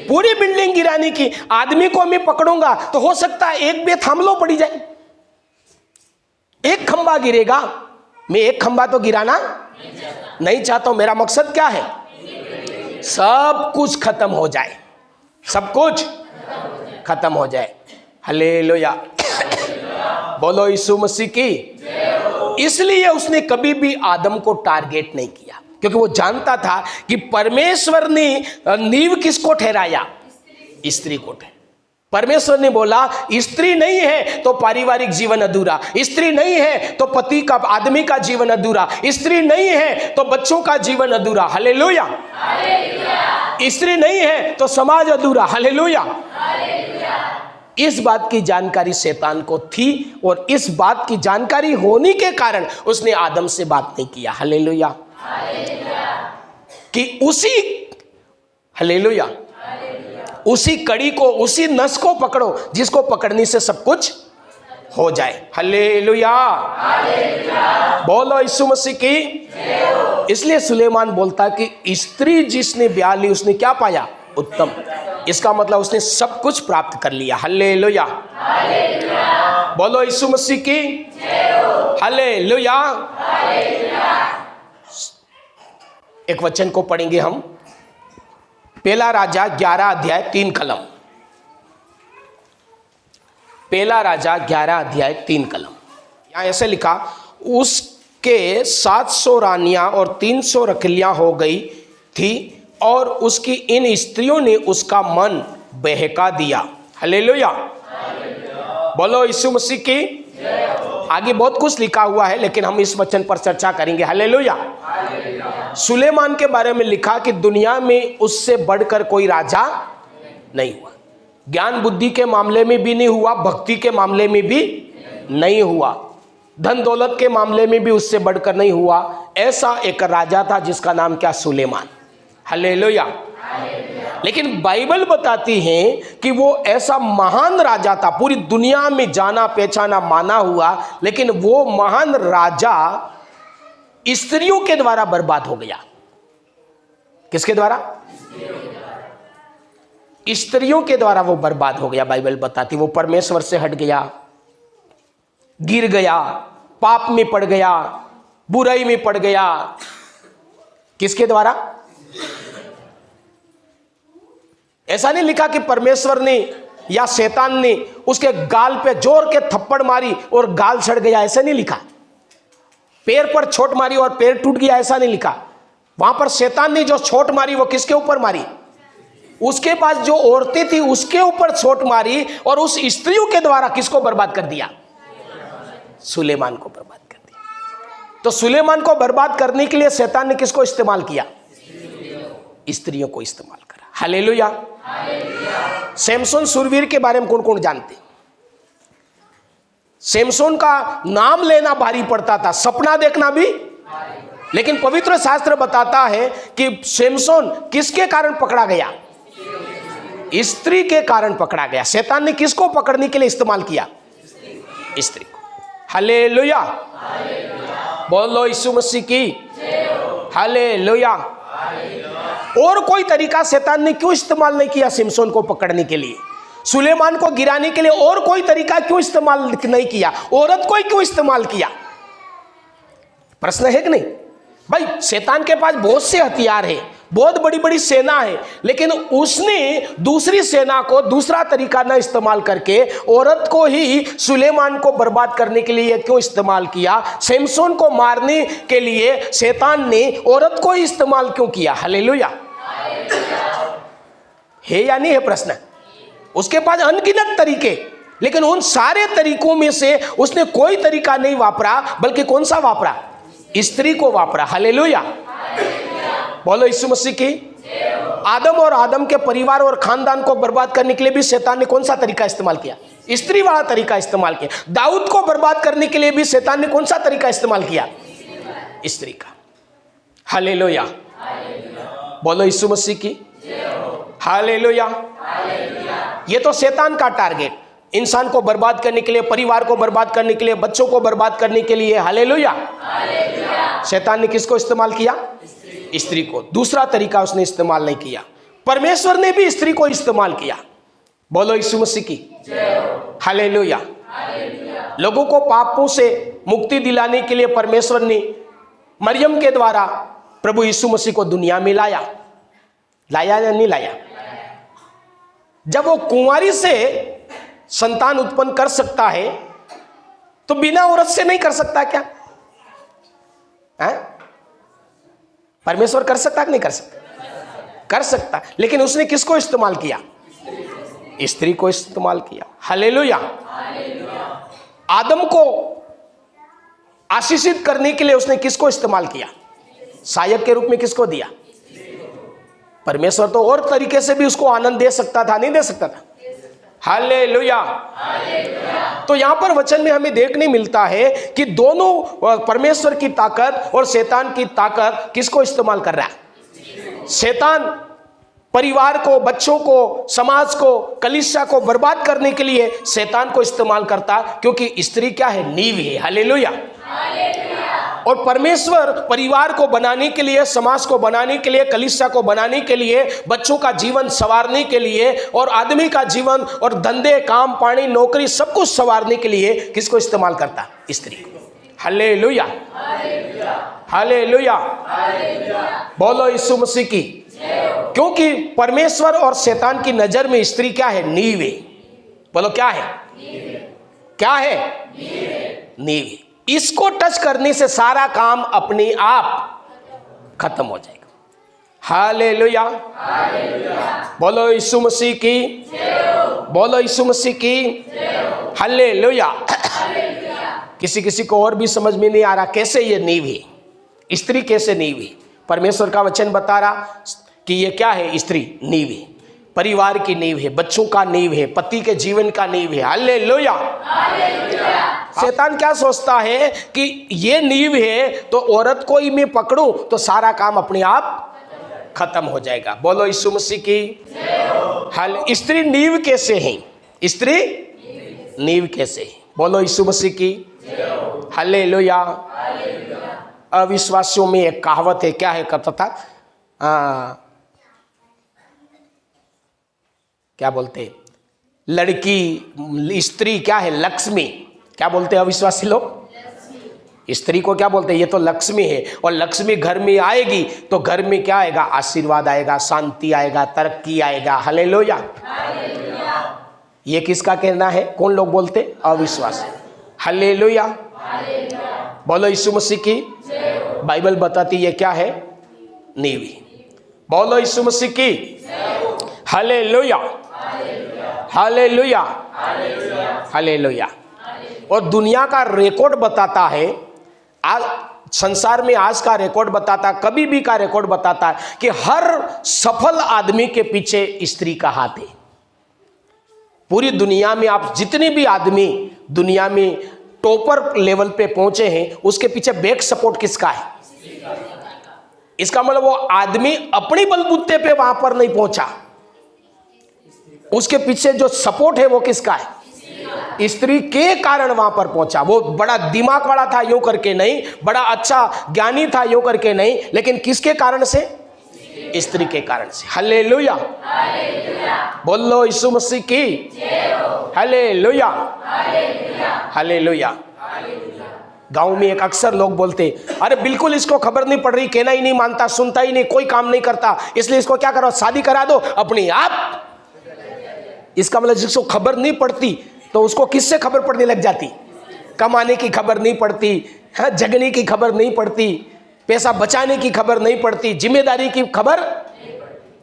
Speaker 3: पूरी बिल्डिंग गिराने की। आदमी को मैं पकड़ूंगा तो हो सकता है एक बे थामलो पड़ी जाए, एक खंबा गिरेगा। मैं एक खंबा तो गिराना नहीं चाहता हूं। मेरा मकसद क्या है? सब कुछ खत्म हो जाए, सब कुछ खत्म हो जाए। हालेलुया। बोलो यीशु मसीह की। इसलिए उसने कभी भी आदम को टारगेट नहीं किया, क्योंकि वो जानता था कि परमेश्वर ने नींव किसको ठहराया? स्त्री को ठहराया। परमेश्वर ने बोला स्त्री नहीं है तो पारिवारिक जीवन अधूरा, स्त्री नहीं है तो पति का, आदमी का जीवन अधूरा, स्त्री नहीं है तो बच्चों का जीवन अधूरा। हालेलुया। स्त्री नहीं है तो समाज अधूरा। हालेलुया। इस बात की जानकारी शैतान को थी, और इस बात की जानकारी होने के कारण उसने आदम से बात नहीं किया। हालेलुया। कि उसी, हालेलुया, उसी कड़ी को, उसी नस को पकड़ो जिसको पकड़ने से सब कुछ हो जाए। हालेलुया। बोलो यीशु मसीह की। इसलिए सुलेमान बोलता कि स्त्री जिसने ब्याह ली उसने क्या पाया? उत्तम। इसका मतलब उसने सब कुछ प्राप्त कर लिया। हालेलुया। बोलो यीशु मसीह की। हालेलुया। एक वचन को पढ़ेंगे हम, पहला राजा 11 अध्याय 3 कलम। पहला राजा 11 अध्याय 3 कलम। यहां ऐसे लिखा, उसके 700 रानियां और 300 रखलियां हो गई थी, और उसकी इन स्त्रियों ने उसका मन बहका दिया। हालेलुया। बोलो यीशु मसीह की। आगे बहुत कुछ लिखा हुआ है, लेकिन हम इस वचन पर चर्चा करेंगे। हालेलुया। सुलेमान के बारे में लिखा कि दुनिया में उससे बढ़कर कोई राजा नहीं हुआ। ज्ञान बुद्धि के मामले में भी नहीं हुआ, भक्ति के मामले में भी नहीं हुआ, धन दौलत के मामले में भी उससे बढ़कर नहीं हुआ। ऐसा एक राजा था जिसका नाम क्या? सुलेमान। हालेलुया। लेकिन बाइबल बताती है कि वो ऐसा महान राजा था, पूरी दुनिया में जाना पहचाना माना हुआ, लेकिन वो महान राजा स्त्रियों के द्वारा बर्बाद हो गया। किसके द्वारा? स्त्रियों के द्वारा वो बर्बाद हो गया। बाइबल बताती वो परमेश्वर से हट गया, गिर गया, पाप में पड़ गया, बुराई में पड़ गया। किसके द्वारा? ऐसा नहीं लिखा कि परमेश्वर ने या शैतान ने उसके गाल पे जोर के थप्पड़ मारी और गाल सड़ गया, ऐसा नहीं लिखा। पैर पर चोट मारी और पैर टूट गया, ऐसा नहीं लिखा। वहां पर शैतान ने जो चोट मारी वो किसके ऊपर मारी? उसके पास जो औरतें थी उसके ऊपर चोट मारी, और उस स्त्रियों के द्वारा किसको बर्बाद कर दिया? सुलेमान को बर्बाद कर दिया। तो सुलेमान को बर्बाद करने के लिए शैतान ने किसको इस्तेमाल किया? स्त्रियों को इस्तेमाल करा। हालेलुया। सैमसोन सूरवीर के बारे में कौन कौन जानते? सैमसोन का नाम लेना भारी पड़ता था, सपना देखना भी, लेकिन पवित्र शास्त्र बताता है कि सैमसोन किसके कारण पकड़ा गया? स्त्री के कारण पकड़ा गया। शैतान ने किसको पकड़ने के लिए इस्तेमाल किया? स्त्री को। हालेलुया। बोलो यीशु मसीह की हालेलुया। और कोई तरीका शैतान ने क्यों इस्तेमाल नहीं किया सैमसोन को पकड़ने के लिए? सुलेमान को गिराने के लिए और कोई तरीका क्यों इस्तेमाल नहीं किया? औरत को ही क्यों इस्तेमाल किया? प्रश्न है कि नहीं भाई? शैतान के पास बहुत से हथियार है, बहुत बड़ी बड़ी सेना है, लेकिन उसने दूसरी सेना को दूसरा तरीका न इस्तेमाल करके औरत को ही सुलेमान को बर्बाद करने के लिए क्यों इस्तेमाल किया? सैमसोन को मारने के लिए शैतान ने औरत को ही इस्तेमाल क्यों किया? हालेलुया। है या नहीं है प्रश्न? उसके पास अनगिनत तरीके, लेकिन उन सारे तरीकों में से उसने कोई तरीका नहीं वापरा, बल्कि कौन सा वापरा? स्त्री को वापरा। हालेलुया। बोलो यीशु मसीह की। आदम और आदम के परिवार और खानदान को बर्बाद करने के लिए भी शैतान ने कौन सा तरीका इस्तेमाल किया? स्त्री वाला तरीका इस्तेमाल किया। दाऊद को बर्बाद करने के लिए भी शैतान ने कौन सा तरीका इस्तेमाल किया? स्त्री का। हालेलुया। बोलो यीशु मसीह की हालेलुया। ये तो शैतान का टारगेट, इंसान को बर्बाद करने के लिए, परिवार को बर्बाद करने के लिए, बच्चों को बर्बाद करने के लिए। हालेलुया। शैतान ने किसको इस्तेमाल किया? स्त्री को। दूसरा तरीका उसने इस्तेमाल नहीं किया। परमेश्वर ने भी स्त्री को इस्तेमाल किया। बोलो यीशु मसीह की हालेलुया। लोगों को पापों से मुक्ति दिलाने के लिए परमेश्वर ने मरियम के द्वारा प्रभु यीशु मसीह को दुनिया में लाया। लाया या नहीं लाया? जब वो कुंवारी से संतान उत्पन्न कर सकता है, तो बिना औरत से नहीं कर सकता क्या? है? परमेश्वर कर सकता कि नहीं कर सकता? कर सकता। लेकिन उसने किसको इस्तेमाल किया? स्त्री को इस्तेमाल किया। हालेलुया। आदम को आशीषित करने के लिए उसने किसको इस्तेमाल किया? सहायक के रूप में किसको दिया? परमेश्वर तो और तरीके से भी उसको आनंद दे सकता था, नहीं दे सकता था? हालेलुया। तो यहां पर वचन में हमें देखने मिलता है कि दोनों, परमेश्वर की ताकत और शैतान की ताकत, किसको इस्तेमाल कर रहा है? शैतान परिवार को, बच्चों को, समाज को, कलीसिया को बर्बाद करने के लिए शैतान को इस्तेमाल करता, क्योंकि स्त्री क्या है? नींव है। हालेलुया। और परमेश्वर परिवार को बनाने के लिए, समाज को बनाने के लिए, कलीसिया को बनाने के लिए, बच्चों का जीवन संवारने के लिए, और आदमी का जीवन और धंधे, काम, पानी, नौकरी सब कुछ संवारने के लिए किसको इस्तेमाल करता? स्त्री को। हालेलुया। हालेलुया। बोलो यीशु मसीह की। क्योंकि परमेश्वर और शैतान की नजर में स्त्री क्या है? नींव है। बोलो क्या है? क्या है? नींव है। इसको टच करने से सारा काम अपने आप खत्म हो जाएगा। हालेलुया। बोलो यीशु मसीह की। बोलो यीशु मसीह की हालेलुया। किसी किसी को और भी समझ में नहीं आ रहा कैसे ये नींव है, स्त्री कैसे नींव है। परमेश्वर का वचन बता रहा कि ये क्या है? स्त्री नींव है, परिवार की नींव है, बच्चों का नींव है, पति के जीवन का नींव है। हालेलुया। शैतान क्या सोचता है कि ये नींव है तो औरत को ही मैं पकड़ूं तो सारा काम अपने आप खत्म हो जाएगा। बोलो यीशु मसीह की हाल। स्त्री नींव कैसे है? स्त्री नींव कैसे है? बोलो यीशु मसीह की हालेलुया। अविश्वासियों में एक कहावत है, क्या है? कहता था क्या बोलते? लड़की, स्त्री क्या है? लक्ष्मी। क्या बोलते हैं अविश्वासी लोग? स्त्री को क्या बोलते हैं? ये तो लक्ष्मी है, और लक्ष्मी घर में आएगी तो घर में क्या आएगा? आशीर्वाद आएगा, शांति आएगा, तरक्की आएगा। हालेलुया। ये किसका कहना है? कौन लोग बोलते? अविश्वासी। हालेलुया। बोलो यीशु मसीह की। बाइबल बताती है क्या है? नींव। बोलो यीशु मसीह की हालेलुया। हालेलुया। हालेलुया। और दुनिया का रिकॉर्ड बताता है, संसार में आज का रिकॉर्ड बताता, कभी भी का रिकॉर्ड बताता कि हर सफल आदमी के पीछे स्त्री का हाथ है। पूरी दुनिया में आप जितने भी आदमी दुनिया में टॉपर लेवल पे पहुंचे हैं, उसके पीछे बैक सपोर्ट किसका है? इसका मतलब वो आदमी अपनी बलबूते पे वहां पर नहीं पहुंचा, उसके पीछे जो सपोर्ट है वो किसका है? स्त्री के कारण वहां पर पहुंचा। वो बड़ा दिमाग वाला था यूं करके नहीं, बड़ा अच्छा ज्ञानी था यूं करके नहीं, लेकिन किसके कारण से? स्त्री के कारण से। हालेलुया, बोलो यीशु मसीह की हालेलुया, हालेलुया। गांव में एक अक्सर लोग बोलते, अरे बिल्कुल इसको खबर नहीं पड़ रही, कहना ही नहीं मानता, सुनता ही नहीं, कोई काम नहीं करता, इसलिए इसको क्या करो, शादी करा दो अपने आप। इसका मतलब जिसको खबर नहीं पड़ती तो उसको किससे खबर पड़ने लग जाती? कमाने की खबर नहीं पड़ती, जगने की खबर नहीं पड़ती, पैसा बचाने की खबर नहीं पड़ती, जिम्मेदारी की खबर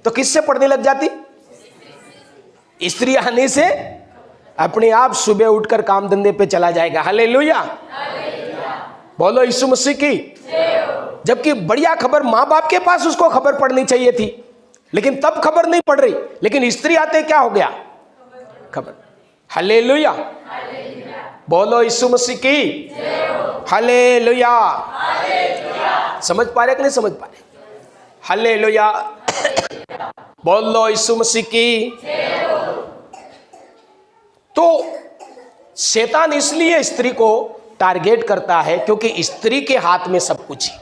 Speaker 3: तो किससे पड़ने लग जाती? स्त्री आने से अपने आप सुबह उठकर काम धंधे पे चला जाएगा। हालेलुया, बोलो यीशु मसीह की। जबकि बढ़िया खबर माँ बाप के पास उसको खबर पड़नी चाहिए थी, लेकिन तब खबर नहीं पड़ रही, लेकिन स्त्री आते क्या हो गया? खबर। हालेलुया, बोलो यीशु मसीह की हालेलुया। समझ पा रहे कि नहीं समझ पा रहे? हालेलुया, बोलो यीशु मसीह की। तो शैतान इसलिए स्त्री को टारगेट करता है क्योंकि स्त्री के हाथ में सब कुछ है।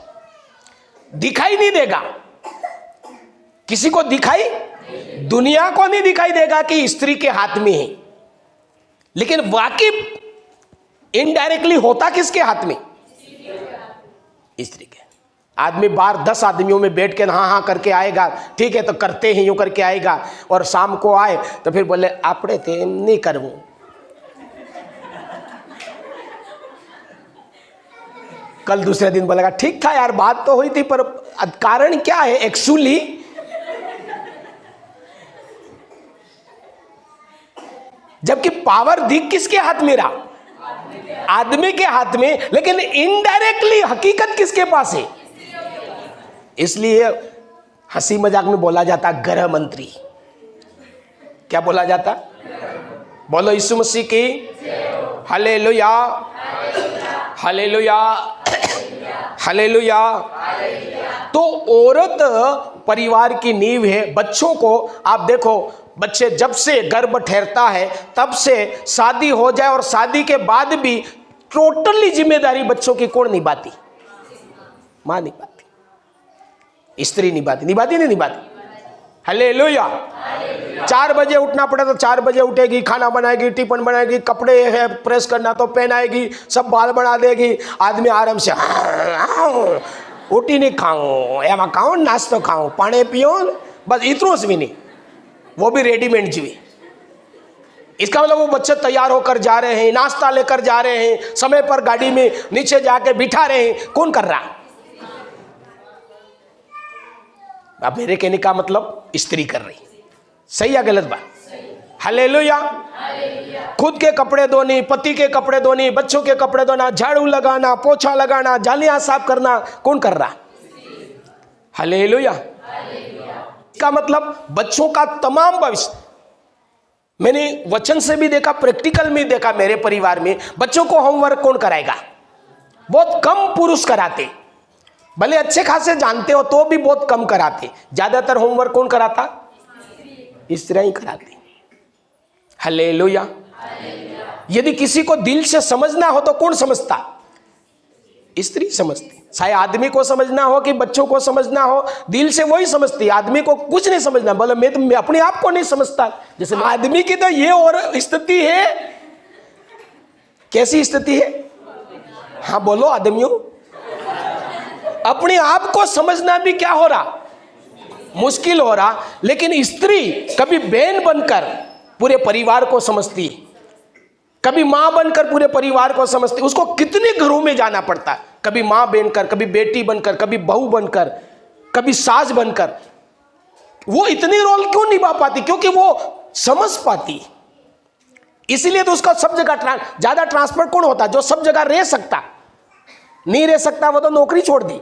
Speaker 3: दिखाई नहीं देगा किसी को, दिखाई दुनिया को नहीं दिखाई देगा कि स्त्री के हाथ में है, लेकिन वाकिफ इनडायरेक्टली होता किसके हाथ में? स्त्री के। आदमी बाहर 10 आदमियों में बैठ के हाँ हाँ करके आएगा, ठीक है तो करते हैं यूं करके आएगा, और शाम को आए तो फिर बोले आपड़े थे नहीं करूं। कल दूसरे दिन बोलेगा ठीक था यार बात तो हुई थी, पर कारण क्या है एक्चुअली? जबकि पावर दिख किसके हाथ में रहा? आदमी के हाथ में, लेकिन इनडायरेक्टली हकीकत किसके पास है? इसलिए हंसी मजाक में बोला जाता गृह मंत्री। क्या बोला जाता? बोलो यीशु मसीह की हालेलुया, हालेलुया, हालेलुया। तो औरत परिवार की नींव है। बच्चों को आप देखो, बच्चे जब से गर्भ ठहरता है तब से शादी हो जाए और शादी के बाद भी टोटली जिम्मेदारी बच्चों की कौन निभाती? मां निभाती, स्त्री निभाती। निभाती नहीं निभाती? हालेलुया। 4 बजे उठना पड़े तो 4 बजे उठेगी, खाना बनाएगी, टिफिन बनाएगी, कपड़े है प्रेस करना तो पहनाएगी, सब बाल बना देगी। आदमी आराम से उठी नहीं खाऊं एवं खाऊं नाश्तो खाऊं पानी पियो, बस इतनों से भी नहीं, वो भी रेडीमेड जी। इसका मतलब वो बच्चे तैयार होकर जा रहे हैं, नाश्ता लेकर जा रहे हैं, समय पर गाड़ी में नीचे जाके बिठा रहे हैं, कौन कर रहा? अब मेरे कहने का मतलब स्त्री कर रही। सही या गलत बात? हालेलुया। खुद के कपड़े धोनी, पति के कपड़े धोनी, बच्चों के कपड़े धोना, झाड़ू लगाना, पोछा लगाना, जालियां साफ करना, कौन कर रहा? हालेलुया। का मतलब बच्चों का तमाम भविष्य। मैंने वचन से भी देखा, प्रैक्टिकल में देखा, मेरे परिवार में बच्चों को होमवर्क कौन कराएगा? बहुत कम पुरुष कराते, भले अच्छे खासे जानते हो तो भी बहुत कम कराते। ज्यादातर होमवर्क कौन कराता? स्त्रियां ही कराती। हालेलुया। यदि किसी को दिल से समझना हो तो कौन समझता? स्त्री समझती। चाहे आदमी को समझना हो कि बच्चों को समझना हो, दिल से वही समझती। आदमी को कुछ नहीं समझना, बोले मैं तो अपने आप को नहीं समझता। जैसे आदमी की तो ये और स्थिति है। कैसी स्थिति है? हाँ बोलो आदमियों। अपने आप को समझना भी क्या हो रहा? मुश्किल हो रहा। लेकिन स्त्री कभी बहन बनकर पूरे परिवार को समझती, कभी मां बनकर पूरे परिवार को समझती। उसको कितने घरों में जाना पड़ता है, कभी मां बनकर, कभी बेटी बनकर, कभी बहू बनकर, कभी सास बनकर। वो इतनी रोल क्यों निभा पाती? क्योंकि वो समझ पाती। इसीलिए तो उसका सब जगह ज्यादा ट्रांसफर कौन होता? जो सब जगह रह सकता। नहीं रह सकता, वो तो नौकरी छोड़ दी।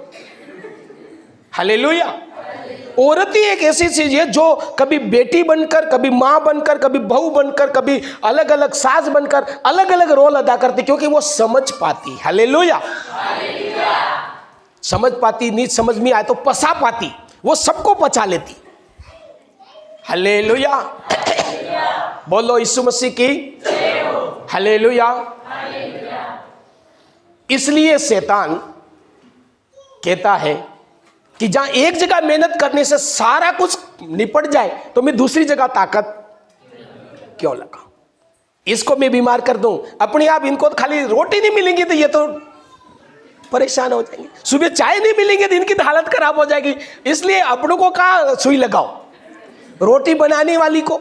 Speaker 3: हालेलुया। औरत ही एक ऐसी चीज है जो कभी बेटी बनकर, कभी माँ बनकर, कभी बहू बनकर, कभी अलग अलग सास बनकर अलग अलग रोल अदा करती, क्योंकि वो समझ पाती। हालेलुया। समझ पाती, नहीं समझ में आए तो पसा पाती, वो सबको पचा लेती। हालेलुया। बोलो यीशु मसीह की। हालेलुया। इसलिए शैतान कहता है कि जहां एक जगह मेहनत करने से सारा कुछ निपट जाए तो मैं दूसरी जगह ताकत क्यों लगाऊं, इसको मैं बीमार कर दूं, अपने आप इनको तो खाली रोटी नहीं मिलेंगी तो ये तो परेशान हो जाएंगे, सुबह चाय नहीं मिलेंगे तो इनकी तो हालत खराब हो जाएगी, इसलिए अपनों को कहाँ सुई लगाओ, रोटी बनाने वाली को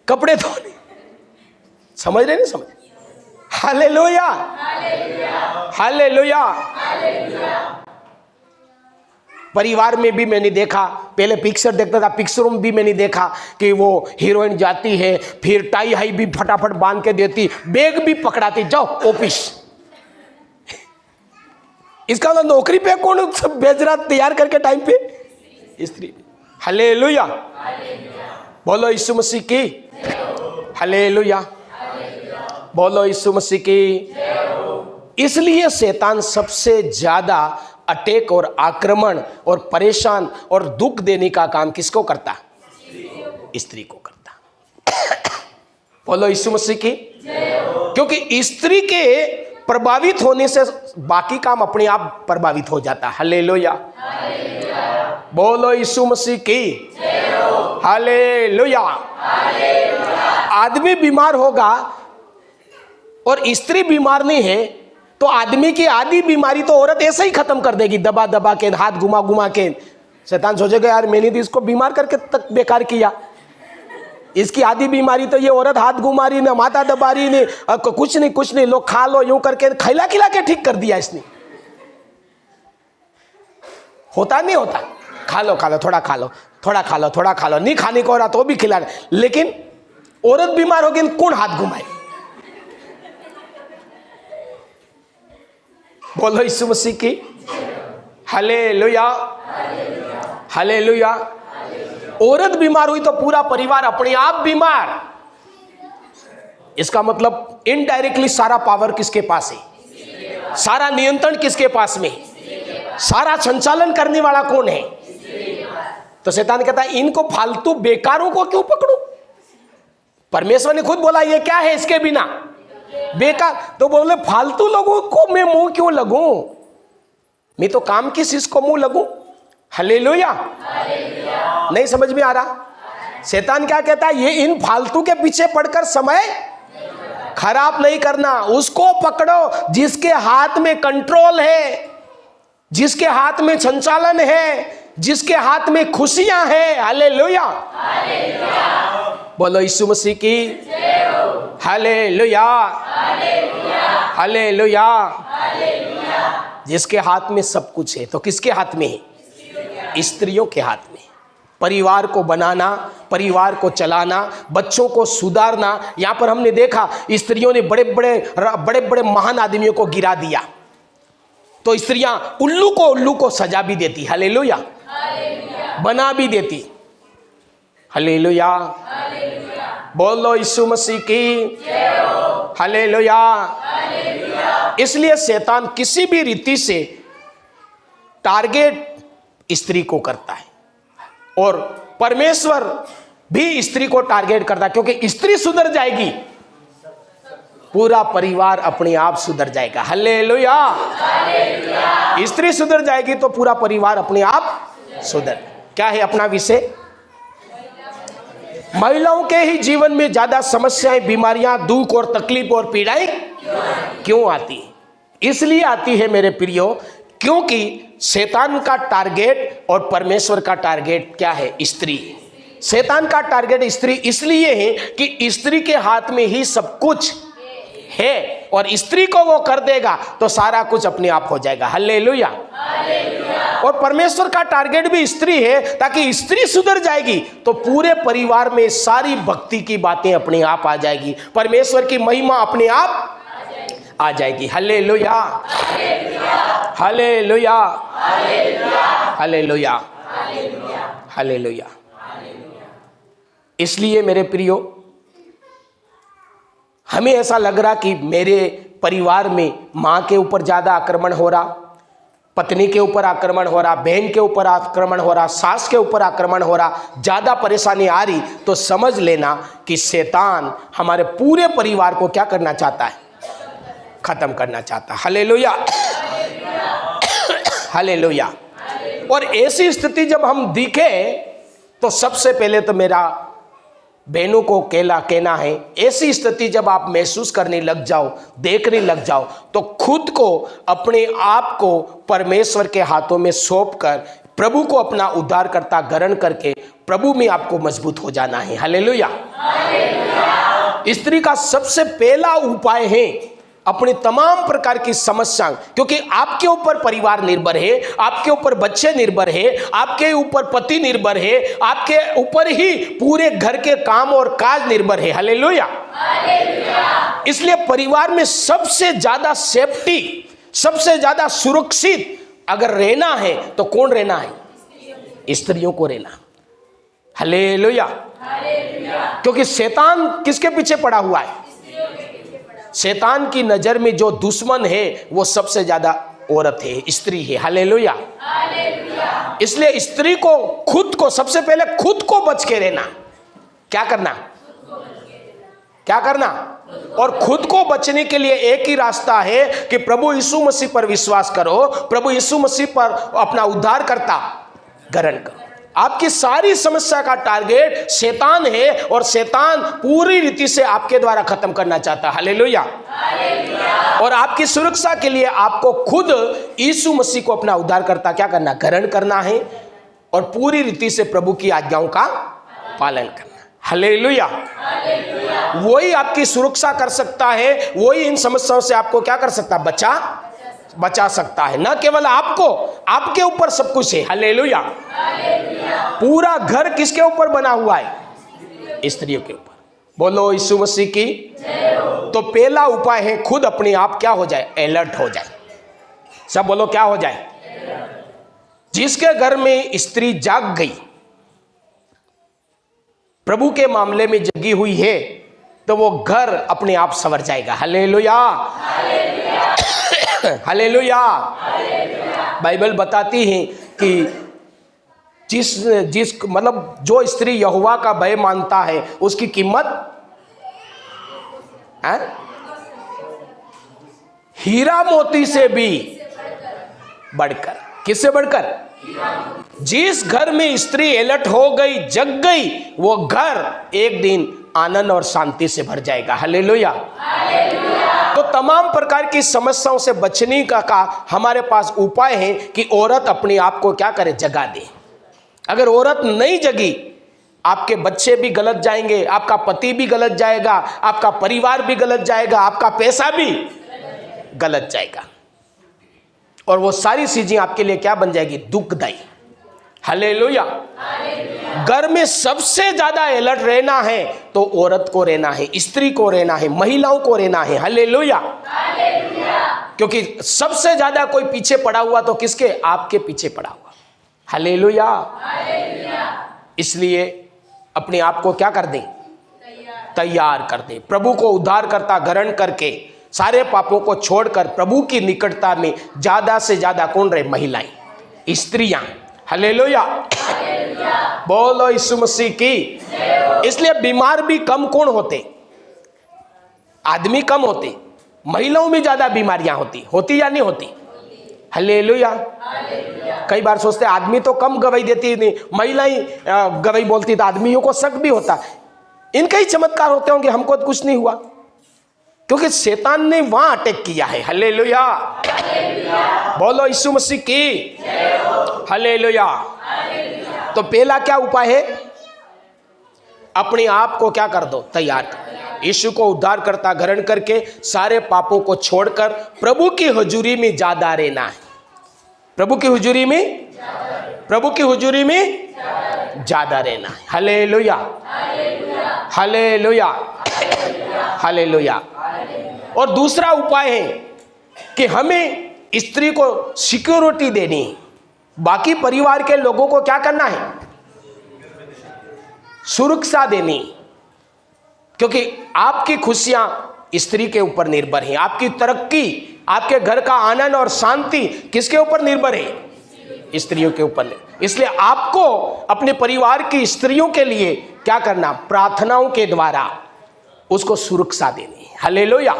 Speaker 3: कपड़े धोने। समझ रहे नहीं समझ? हालेलुया। हालेलुया। परिवार में भी मैंने देखा, पहले पिक्चर देखता था, पिक्चरों में भी मैंने देखा कि वो हीरोइन जाती है, फिर टाई हाई भी फटाफट बांध के देती, बैग भी पकड़ाती, जाओ ऑफिस। इसका मतलब नौकरी पे कौन भेज रहा तैयार करके टाइम पे? स्त्री। हालेलुया। बोलो यीशु मसीह की। हालेलुया। बोलो यीशु मसीह की। इसलिए शैतान सबसे ज्यादा अटैक और आक्रमण और परेशान और दुख देने का काम किसको करता? स्त्री को करता। बोलो यीशु मसीह की। क्योंकि स्त्री के प्रभावित होने से बाकी काम अपने आप प्रभावित हो जाता। हालेलुया। बोलो यीशु मसीह की। हालेलुया। आदमी बीमार होगा और स्त्री बीमार नहीं है तो आदमी की आधी बीमारी तो औरत ऐसे ही खत्म कर देगी, दबा दबा के, हाथ घुमा घुमा के। शैतान सोचेगा यार मैंने तो इसको बीमार करके तक बेकार किया, इसकी आधी बीमारी तो ये औरत हाथ घुमा रही ने, माथा दबा रही ने, कुछ नहीं लो खा लो, यूं करके खिला खिला के ठीक कर दिया इसने। होता नहीं होता? खा लो थोड़ा खा लो, थोड़ा खा लो, थोड़ा खा लो, नहीं खाने को हो रहा तो भी खिला, लेकिन औरत बीमार होगी कौन हाथ घुमाए? बोलो यीशु मसीह की। हालेलुया। हालेलुया। औरत बीमार हुई तो पूरा परिवार अपने आप बीमार। इसका मतलब इनडायरेक्टली सारा पावर किसके पास है? सारा नियंत्रण किसके पास में? सारा संचालन करने वाला कौन है? तो शैतान कहता है इनको फालतू बेकारों को क्यों पकड़ूं? परमेश्वर ने खुद बोला ये क्या है इसके बिना बेकार, तो बोले फालतू लोगों को मैं मुंह क्यों लगूं? मैं तो काम की चीज को मुंह लगूं? हालेलुया। नहीं समझ में आ रहा? शैतान क्या कहता है? ये इन फालतू के पीछे पड़कर समय खराब नहीं करना, उसको पकड़ो जिसके हाथ में कंट्रोल है, जिसके हाथ में संचालन है, जिसके हाथ में खुशियां हैं। हालेलुया। बोलो यीशु मसीह की। हालेलुया। हालेलुया। जिसके हाथ में सब कुछ है, तो किसके हाथ में है? स्त्रियों के हाथ में। परिवार को बनाना, परिवार को चलाना, बच्चों को सुधारना। यहां पर हमने देखा स्त्रियों ने बड़े बड़े महान आदमियों को गिरा दिया, तो स्त्रियां उल्लू को सजा भी देती। हालेलुया। बना भी देती। हालेलुया। बोलो यीशु मसीह की। हालेलुया। इसलिए शैतान किसी भी रीति से टारगेट स्त्री को करता है और परमेश्वर भी स्त्री को टारगेट करता है, क्योंकि स्त्री सुधर जाएगी पूरा परिवार अपने आप सुधर जाएगा। हालेलुया। स्त्री सुधर जाएगी तो पूरा परिवार अपने आप सुधर। क्या है अपना विषय? महिलाओं के ही जीवन में ज्यादा समस्याएं, बीमारियां, दुख और तकलीफ और पीड़ाएं क्यों आती है? इसलिए आती है मेरे प्रियो, क्योंकि शैतान का टारगेट और परमेश्वर का टारगेट क्या है? स्त्री। शैतान का टारगेट स्त्री इसलिए है कि स्त्री के हाथ में ही सब कुछ है और स्त्री को वो कर देगा तो सारा कुछ अपने आप हो जाएगा। हालेलुया। और परमेश्वर का टारगेट भी स्त्री है, ताकि स्त्री सुधर जाएगी तो पूरे परिवार में सारी भक्ति की बातें अपने आप आ जाएगी, परमेश्वर की महिमा अपने आप आ जाएगी। Hallelujah, hallelujah, hallelujah, hallelujah. इसलिए मेरे प्रियो, हमें ऐसा लग रहा कि मेरे परिवार में माँ के ऊपर ज़्यादा आक्रमण हो रहा, पत्नी के ऊपर आक्रमण हो रहा, बहन के ऊपर आक्रमण हो रहा, सास के ऊपर आक्रमण हो रहा, ज़्यादा परेशानी आ रही, तो समझ लेना कि शैतान हमारे पूरे परिवार को क्या करना चाहता है? खत्म करना चाहता है। Hallelujah, hallelujah. और ऐसी स्थिति जब हम दिखे तो सबसे पहले तो मेरा बहनों को कहना है, ऐसी स्थिति जब आप महसूस करने लग जाओ, देखने लग जाओ, तो खुद को, अपने आप को परमेश्वर के हाथों में सौंप कर प्रभु को अपना उद्धारकर्ता ग्रहण करके प्रभु में आपको मजबूत हो जाना है। हालेलुया। स्त्री का सबसे पहला उपाय है अपनी तमाम प्रकार की समस्याएं, क्योंकि आपके ऊपर परिवार निर्भर है, आपके ऊपर बच्चे निर्भर है, आपके ऊपर पति निर्भर है, आपके ऊपर ही पूरे घर के काम और काज निर्भर है। हालेलुया। इसलिए परिवार में सबसे ज्यादा सेफ्टी, सबसे ज्यादा सुरक्षित अगर रहना है तो कौन रहना है? स्त्रियों को रहना। हालेलुया। क्योंकि शैतान किसके पीछे पड़ा हुआ है? शैतान की नजर में जो दुश्मन है वो सबसे ज्यादा औरत है, स्त्री है। हालेलुया। इसलिए स्त्री को खुद को, सबसे पहले खुद को बच के रहना। क्या करना? क्या करना? और खुद को बचने के लिए एक ही रास्ता है कि प्रभु यीशु मसीह पर विश्वास करो, प्रभु यीशु मसीह पर अपना उद्धारकर्ता ग्रहण करो। आपकी सारी समस्या का टारगेट शैतान है और शैतान पूरी रीति से आपके द्वारा खत्म करना चाहता है। हालेलुया। और आपकी सुरक्षा के लिए आपको खुद यीशु मसीह को अपना उद्धारकर्ता क्या करना? ग्रहण करना है और पूरी रीति से प्रभु की आज्ञाओं का पालन करना। हालेलुया। वही आपकी सुरक्षा कर सकता है, वही इन समस्याओं से आपको क्या कर सकता है? बचा सकता है। न केवल आपको, आपके ऊपर सब कुछ है। हालेलुया। पूरा घर किसके ऊपर बना हुआ है? स्त्रियों के ऊपर। बोलो यीशु मसीह की। तो पहला उपाय है खुद अपने आप क्या हो जाए? अलर्ट हो जाए। सब बोलो क्या हो जाए? जिसके घर में स्त्री जाग गई, प्रभु के मामले में जगी हुई है, तो वो घर अपने आप संवर जाएगा। Hallelujah, hallelujah. बाइबल बताती है कि जिस मतलब जो स्त्री यहोवा का भय मानता है उसकी कीमत हीरा मोती से भी बढ़कर। किससे बढ़कर? जिस घर में स्त्री अलर्ट हो गई, जग गई, वो घर एक दिन आनंद और शांति से भर जाएगा। हालेलुया। तो तमाम प्रकार की समस्याओं से बचने का हमारे पास उपाय है कि औरत अपने आप को क्या करे? जगा दे। अगर औरत नहीं जगी, आपके बच्चे भी गलत जाएंगे, आपका पति भी गलत जाएगा, आपका परिवार भी गलत जाएगा, आपका पैसा भी गलत जाएगा, और वो सारी चीजें आपके लिए क्या बन जाएगी? दुखदायी। हालेलुया। घर में सबसे ज्यादा अलर्ट रहना है तो औरत को रहना है, स्त्री को रहना है, महिलाओं को रहना है। हालेलुया। क्योंकि सबसे ज्यादा कोई पीछे पड़ा हुआ तो किसके? आपके पीछे पड़ा हुआ। हालेलुया। इसलिए अपने आप को क्या कर दें? तैयार कर दें। प्रभु को उद्धारकर्ता ग्रहण करके सारे पापों को छोड़कर प्रभु की निकटता में ज्यादा से ज्यादा कौन रहे? महिलाएं, स्त्रियां। हालेलुया। बोलो यीशु मसीह की। इसलिए बीमार भी कम कौन होते? आदमी कम होते, महिलाओं में ज्यादा बीमारियां होती या नहीं होती? हालेलुया। कई बार सोचते आदमी तो कम गवाही देती, नहीं महिलाएं गवाही बोलती, तो आदमियों को शक भी होता, इनके ही चमत्कार होते होंगे, हमको तो कुछ नहीं हुआ, क्योंकि शैतान ने वहां अटैक किया है। हालेलुया। बोलो यीशु मसीह की। हालेलुया। तो पहला क्या उपाय है? अपने आप को क्या कर दो? तैयार कर। यीशु को उद्धारकर्ता ग्रहण करके सारे पापों को छोड़कर प्रभु की हुजूरी में ज्यादा रहना है। प्रभु की हुजूरी में, प्रभु की हुजूरी में ज्यादा रहना है। Hallelujah, hallelujah, hallelujah. और दूसरा उपाय है कि हमें स्त्री को सिक्योरिटी देनी है। बाकी परिवार के लोगों को क्या करना है? सुरक्षा देनी, क्योंकि आपकी खुशियां स्त्री के ऊपर निर्भर है। आपकी तरक्की, आपके घर का आनंद और शांति किसके ऊपर निर्भर है? स्त्रियों के ऊपर। इसलिए आपको अपने परिवार की स्त्रियों के लिए क्या करना? प्रार्थनाओं के द्वारा उसको सुरक्षा देनी। हालेलुया।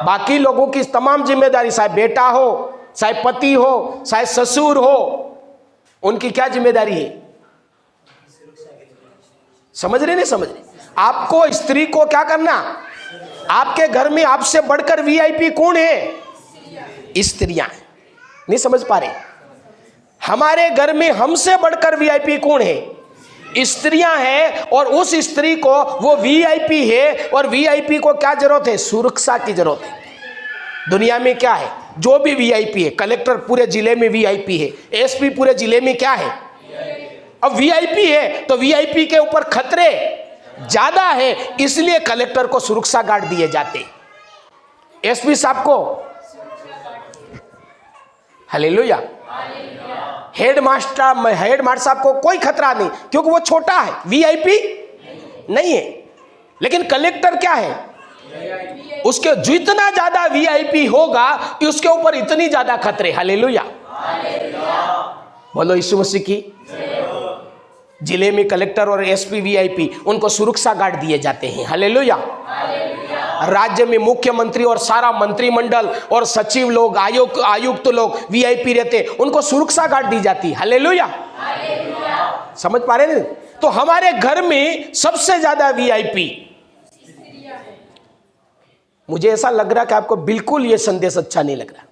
Speaker 3: बाकी लोगों की तमाम जिम्मेदारी, चाहे बेटा हो, चाहे पति हो, चाहे ससुर हो, उनकी क्या जिम्मेदारी है? समझ रहे नहीं समझ रहे? आपको स्त्री को क्या करना? आपके घर में आपसे बढ़कर वीआईपी कौन है? स्त्रियां। नहीं समझ पा रहे? हमारे घर में हमसे बढ़कर वीआईपी कौन है? स्त्रियां हैं। और उस स्त्री को वो वीआईपी है, और वीआईपी को क्या जरूरत है? सुरक्षा की जरूरत है। दुनिया में क्या है? जो भी वीआईपी है, कलेक्टर पूरे जिले में वीआईपी है, एसपी पूरे जिले में क्या है? अब वीआईपी है तो वीआईपी के ऊपर खतरे ज्यादा है, इसलिए कलेक्टर को सुरक्षा गार्ड दिए जाते, एसपी साहब को। हालेलुया। हेडमास्टर साहब को कोई खतरा नहीं, क्योंकि वो छोटा है, वीआईपी नहीं है। लेकिन कलेक्टर क्या है? उसके जितना ज्यादा वीआईपी होगा उसके ऊपर इतनी ज्यादा खतरे। हालेलुया। बोलो यीशु मसीह की। जिले में कलेक्टर और एसपी वीआईपी, उनको सुरक्षा गार्ड दिए जाते हैं। हालेलुया। राज्य में मुख्यमंत्री और सारा मंत्रिमंडल और सचिव लोग, आयुक्त लोग वीआईपी रहते, उनको सुरक्षा गार्ड दी जाती है। हालेलुया। समझ पा रहे हैं? तो हमारे घर में सबसे ज्यादा वीआईपी। मुझे ऐसा लग रहा कि आपको बिल्कुल ये संदेश अच्छा नहीं लग रहा।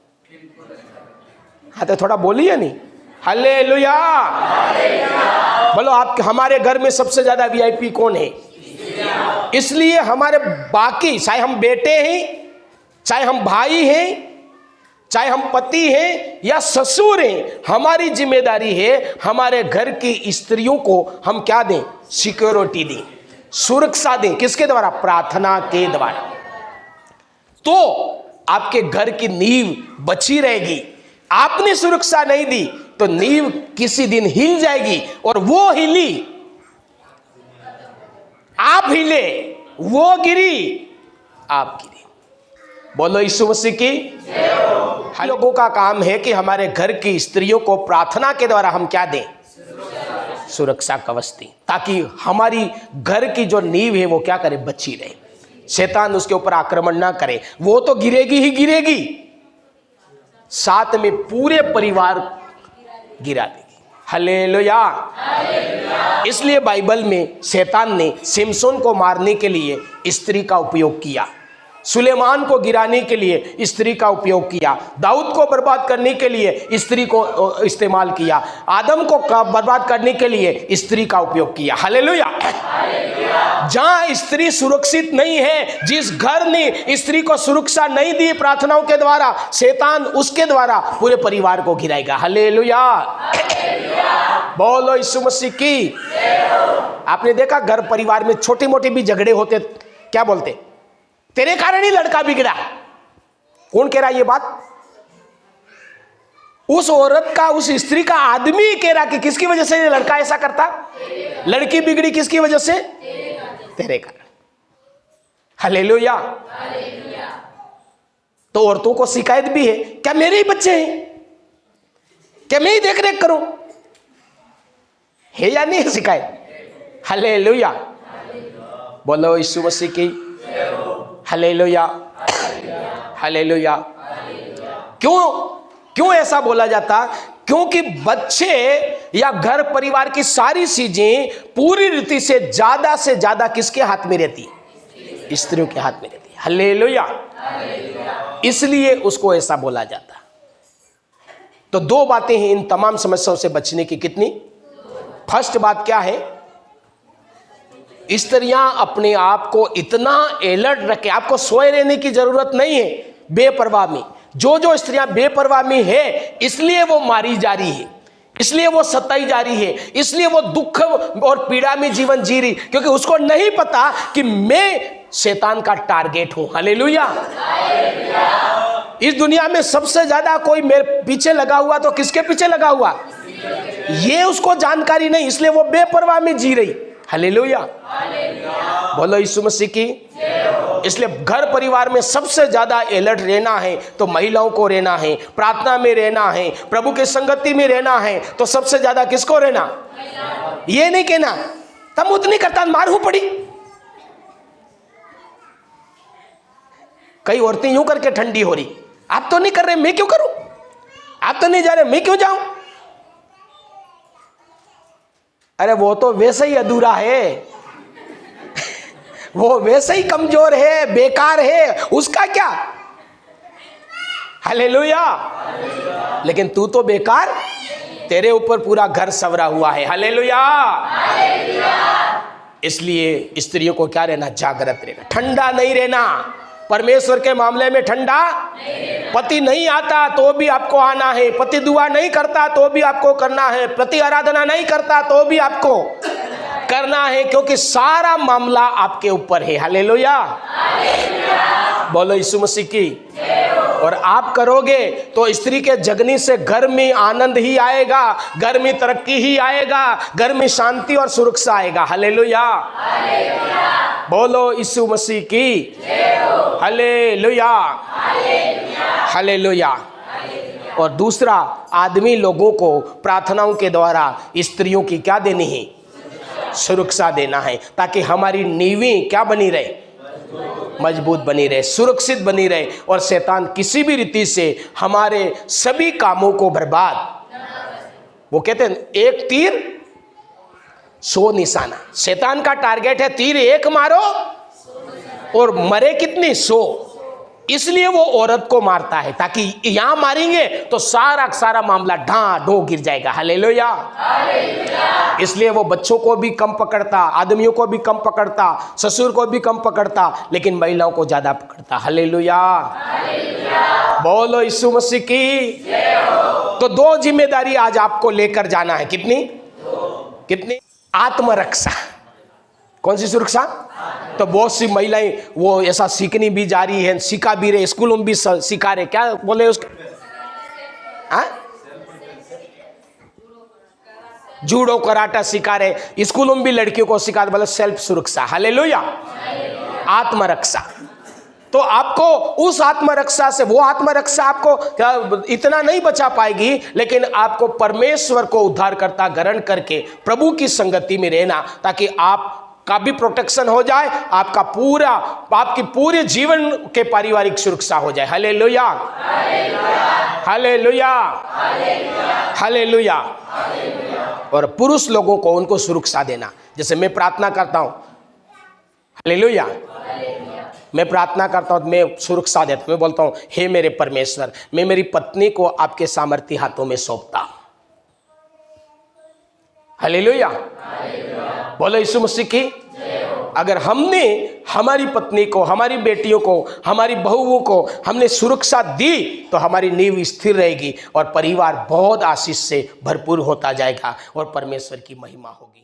Speaker 3: हाँ तो थोड़ा बोलिए नहीं। हालेलुया। बोलो आप, हमारे घर में सबसे ज्यादा वीआईपी कौन है? इसलिए हमारे बाकी, चाहे हम बेटे हैं, चाहे हम भाई हैं, चाहे हम पति हैं या ससुर हैं, हमारी जिम्मेदारी है हमारे घर की स्त्रियों को हम क्या दें? सिक्योरिटी दें, सुरक्षा दें। किसके द्वारा? प्रार्थना के द्वारा। तो आपके घर की नींव बची रहेगी। आपने सुरक्षा नहीं दी तो नींव किसी दिन हिल जाएगी, और वो हिली, आप हिले, वो गिरी, आप गिरी। बोलो यीशु मसीह की। हम लोगों का काम है कि हमारे घर की स्त्रियों को प्रार्थना के द्वारा हम क्या दें? सुरक्षा कवच दें, ताकि हमारी घर की जो नींव है वो क्या करे? बची रहे, शैतान उसके ऊपर आक्रमण ना करे। वो तो गिरेगी ही गिरेगी, साथ में पूरे परिवार गिरा देगी। हालेलुया। इसलिए बाइबल में शैतान ने सिमसोन को मारने के लिए स्त्री का उपयोग किया, सुलेमान को गिराने के लिए स्त्री का उपयोग किया, दाऊद को बर्बाद करने के लिए स्त्री को इस्तेमाल किया, आदम को बर्बाद करने के लिए स्त्री का उपयोग किया। हालेलुया। जहां स्त्री सुरक्षित नहीं है, जिस घर ने स्त्री को सुरक्षा नहीं दी प्रार्थनाओं के द्वारा, शैतान उसके द्वारा पूरे परिवार को गिराएगा। हालेलुया। बोलो यीशु मसीह की। आपने देखा घर परिवार में छोटे मोटे भी झगड़े होते, क्या बोलते? तेरे कारण ही लड़का बिगड़ा। कौन कह रहा ये बात? उस औरत का, उस स्त्री का आदमी कह रहा कि किसकी वजह से ये लड़का ऐसा करता? लड़की बिगड़ी किसकी वजह से? तेरे कारण। हालेलुया। तो औरतों को शिकायत भी है, क्या मेरे ही बच्चे हैं? क्या मैं ही देख रेख करूं? है या नहीं है शिकायत? हालेलुया। बोलो यीशु मसीह की। हालेलुया। हालेलुया। क्यों ऐसा बोला जाता? क्योंकि बच्चे या घर परिवार की सारी चीजें पूरी रीति से ज्यादा किसके हाथ में रहती? स्त्रियों के हाथ में रहती है। हालेलुया। इसलिए उसको ऐसा बोला जाता। तो दो बातें हैं इन तमाम समस्याओं से बचने की। कितनी? फर्स्ट बात क्या है? स्त्रियां अपने आप को इतना अलर्ट रखें, आपको सोए रहने की जरूरत नहीं है बेपरवाह में। जो स्त्रियां बेपरवाह में है, इसलिए वो मारी जा रही है, इसलिए वो सताई जा रही है, इसलिए वो दुख और पीड़ा में जीवन जी रही, क्योंकि उसको नहीं पता कि मैं शैतान का टारगेट हूं। हालेलुया। इस दुनिया में सबसे ज्यादा कोई मेरे पीछे लगा हुआ तो किसके पीछे लगा हुआ, ये उसको जानकारी नहीं, इसलिए वो बेपरवाह में जी रही। हालेलुया। बोलो यीशु मसीह की। इसलिए घर परिवार में सबसे ज्यादा अलर्ट रहना है तो महिलाओं को रहना है, प्रार्थना में रहना है, प्रभु के संगति में रहना है तो सबसे ज्यादा किसको रहना, ये नहीं कहना तब उतनी करता मारू पड़ी। कई औरतें यूं करके ठंडी हो रही, आप तो नहीं कर रहे मैं क्यों करूं, आप तो नहीं जा रहे मैं क्यों जाऊं। अरे वो तो वैसे ही अधूरा है, वो वैसे ही कमजोर है, बेकार है, उसका क्या। हालेलुया। लेकिन तू तो बेकार, तेरे ऊपर पूरा घर सवरा हुआ है। हालेलुया। इसलिए स्त्रियों को क्या रहना, जागृत रहना, ठंडा नहीं रहना। परमेश्वर के मामले में ठंडा पति नहीं आता तो भी आपको आना है, पति दुआ नहीं करता तो भी आपको करना है, पति आराधना नहीं करता तो भी आपको करना है, क्योंकि सारा मामला आपके ऊपर है। हालेलुया। बोलो यीशु मसीह की। और आप करोगे तो स्त्री के जगनी से घर में आनंद ही आएगा, घर में तरक्की ही आएगा, घर में शांति और सुरक्षा आएगा। हालेलुया। बोलो यीशु मसीह की। हालेलुया। हालेलुया। और दूसरा, आदमी लोगों को प्रार्थनाओं के द्वारा स्त्रियों की क्या देनी है, सुरक्षा देना है, ताकि हमारी नींवें क्या बनी रहे, मजबूत बनी रहे, सुरक्षित बनी रहे, और शैतान किसी भी रीति से हमारे सभी कामों को बर्बाद, वो कहते हैं एक तीर 100 निशाना। शैतान का टारगेट है तीर एक मारो और मरे कितनी, 100। इसलिए वो औरत को मारता है, ताकि यहां मारेंगे तो सारा मामला ढो गिर जाएगा। हालेलुया। इसलिए वो बच्चों को भी कम पकड़ता, आदमियों को भी कम पकड़ता, ससुर को भी कम पकड़ता, लेकिन महिलाओं को ज्यादा पकड़ता। हालेलुया। बोलो यीशु मसीह की। तो 2 जिम्मेदारी आज आपको लेकर जाना है। कितनी? आत्मरक्षा। कौन सी सुरक्षा? तो बहुत सी महिलाएं वो ऐसा सीखनी भी जा रही है, सिखा भी रहे, स्कूलों में भी सिखा रहे, क्या बोले उसको, जूडो कराटा सिखा रहे, स्कूलों में भी लड़कियों को सिखा रहे, बोले सेल्फ सुरक्षा। हालेलुया। आत्मरक्षा। तो आपको उस आत्मरक्षा से, वो आत्मरक्षा आपको इतना नहीं बचा पाएगी, लेकिन आपको परमेश्वर को उद्धारकर्ता ग्रहण करके प्रभु की संगति में रहना, ताकि आपका भी प्रोटेक्शन हो जाए, आपकी पूरे जीवन के पारिवारिक सुरक्षा हो जाए। हालेलुया। हालेलुया। हालेलुया। और पुरुष लोगों को उनको सुरक्षा देना, जैसे मैं प्रार्थना करता हूं, हालेलुया, मैं प्रार्थना करता हूं, मैं सुरक्षा देता हूं, मैं बोलता हूं हे मेरे परमेश्वर, मैं मेरी पत्नी को आपके सामर्थी हाथों में सौंपता हूं। हालेलुया। बोलो यीशु मसीह की। अगर हमने हमारी पत्नी को, हमारी बेटियों को, हमारी बहुओं को हमने सुरक्षा दी तो हमारी नींव स्थिर रहेगी और परिवार बहुत आशीष से भरपूर होता जाएगा और परमेश्वर की महिमा होगी।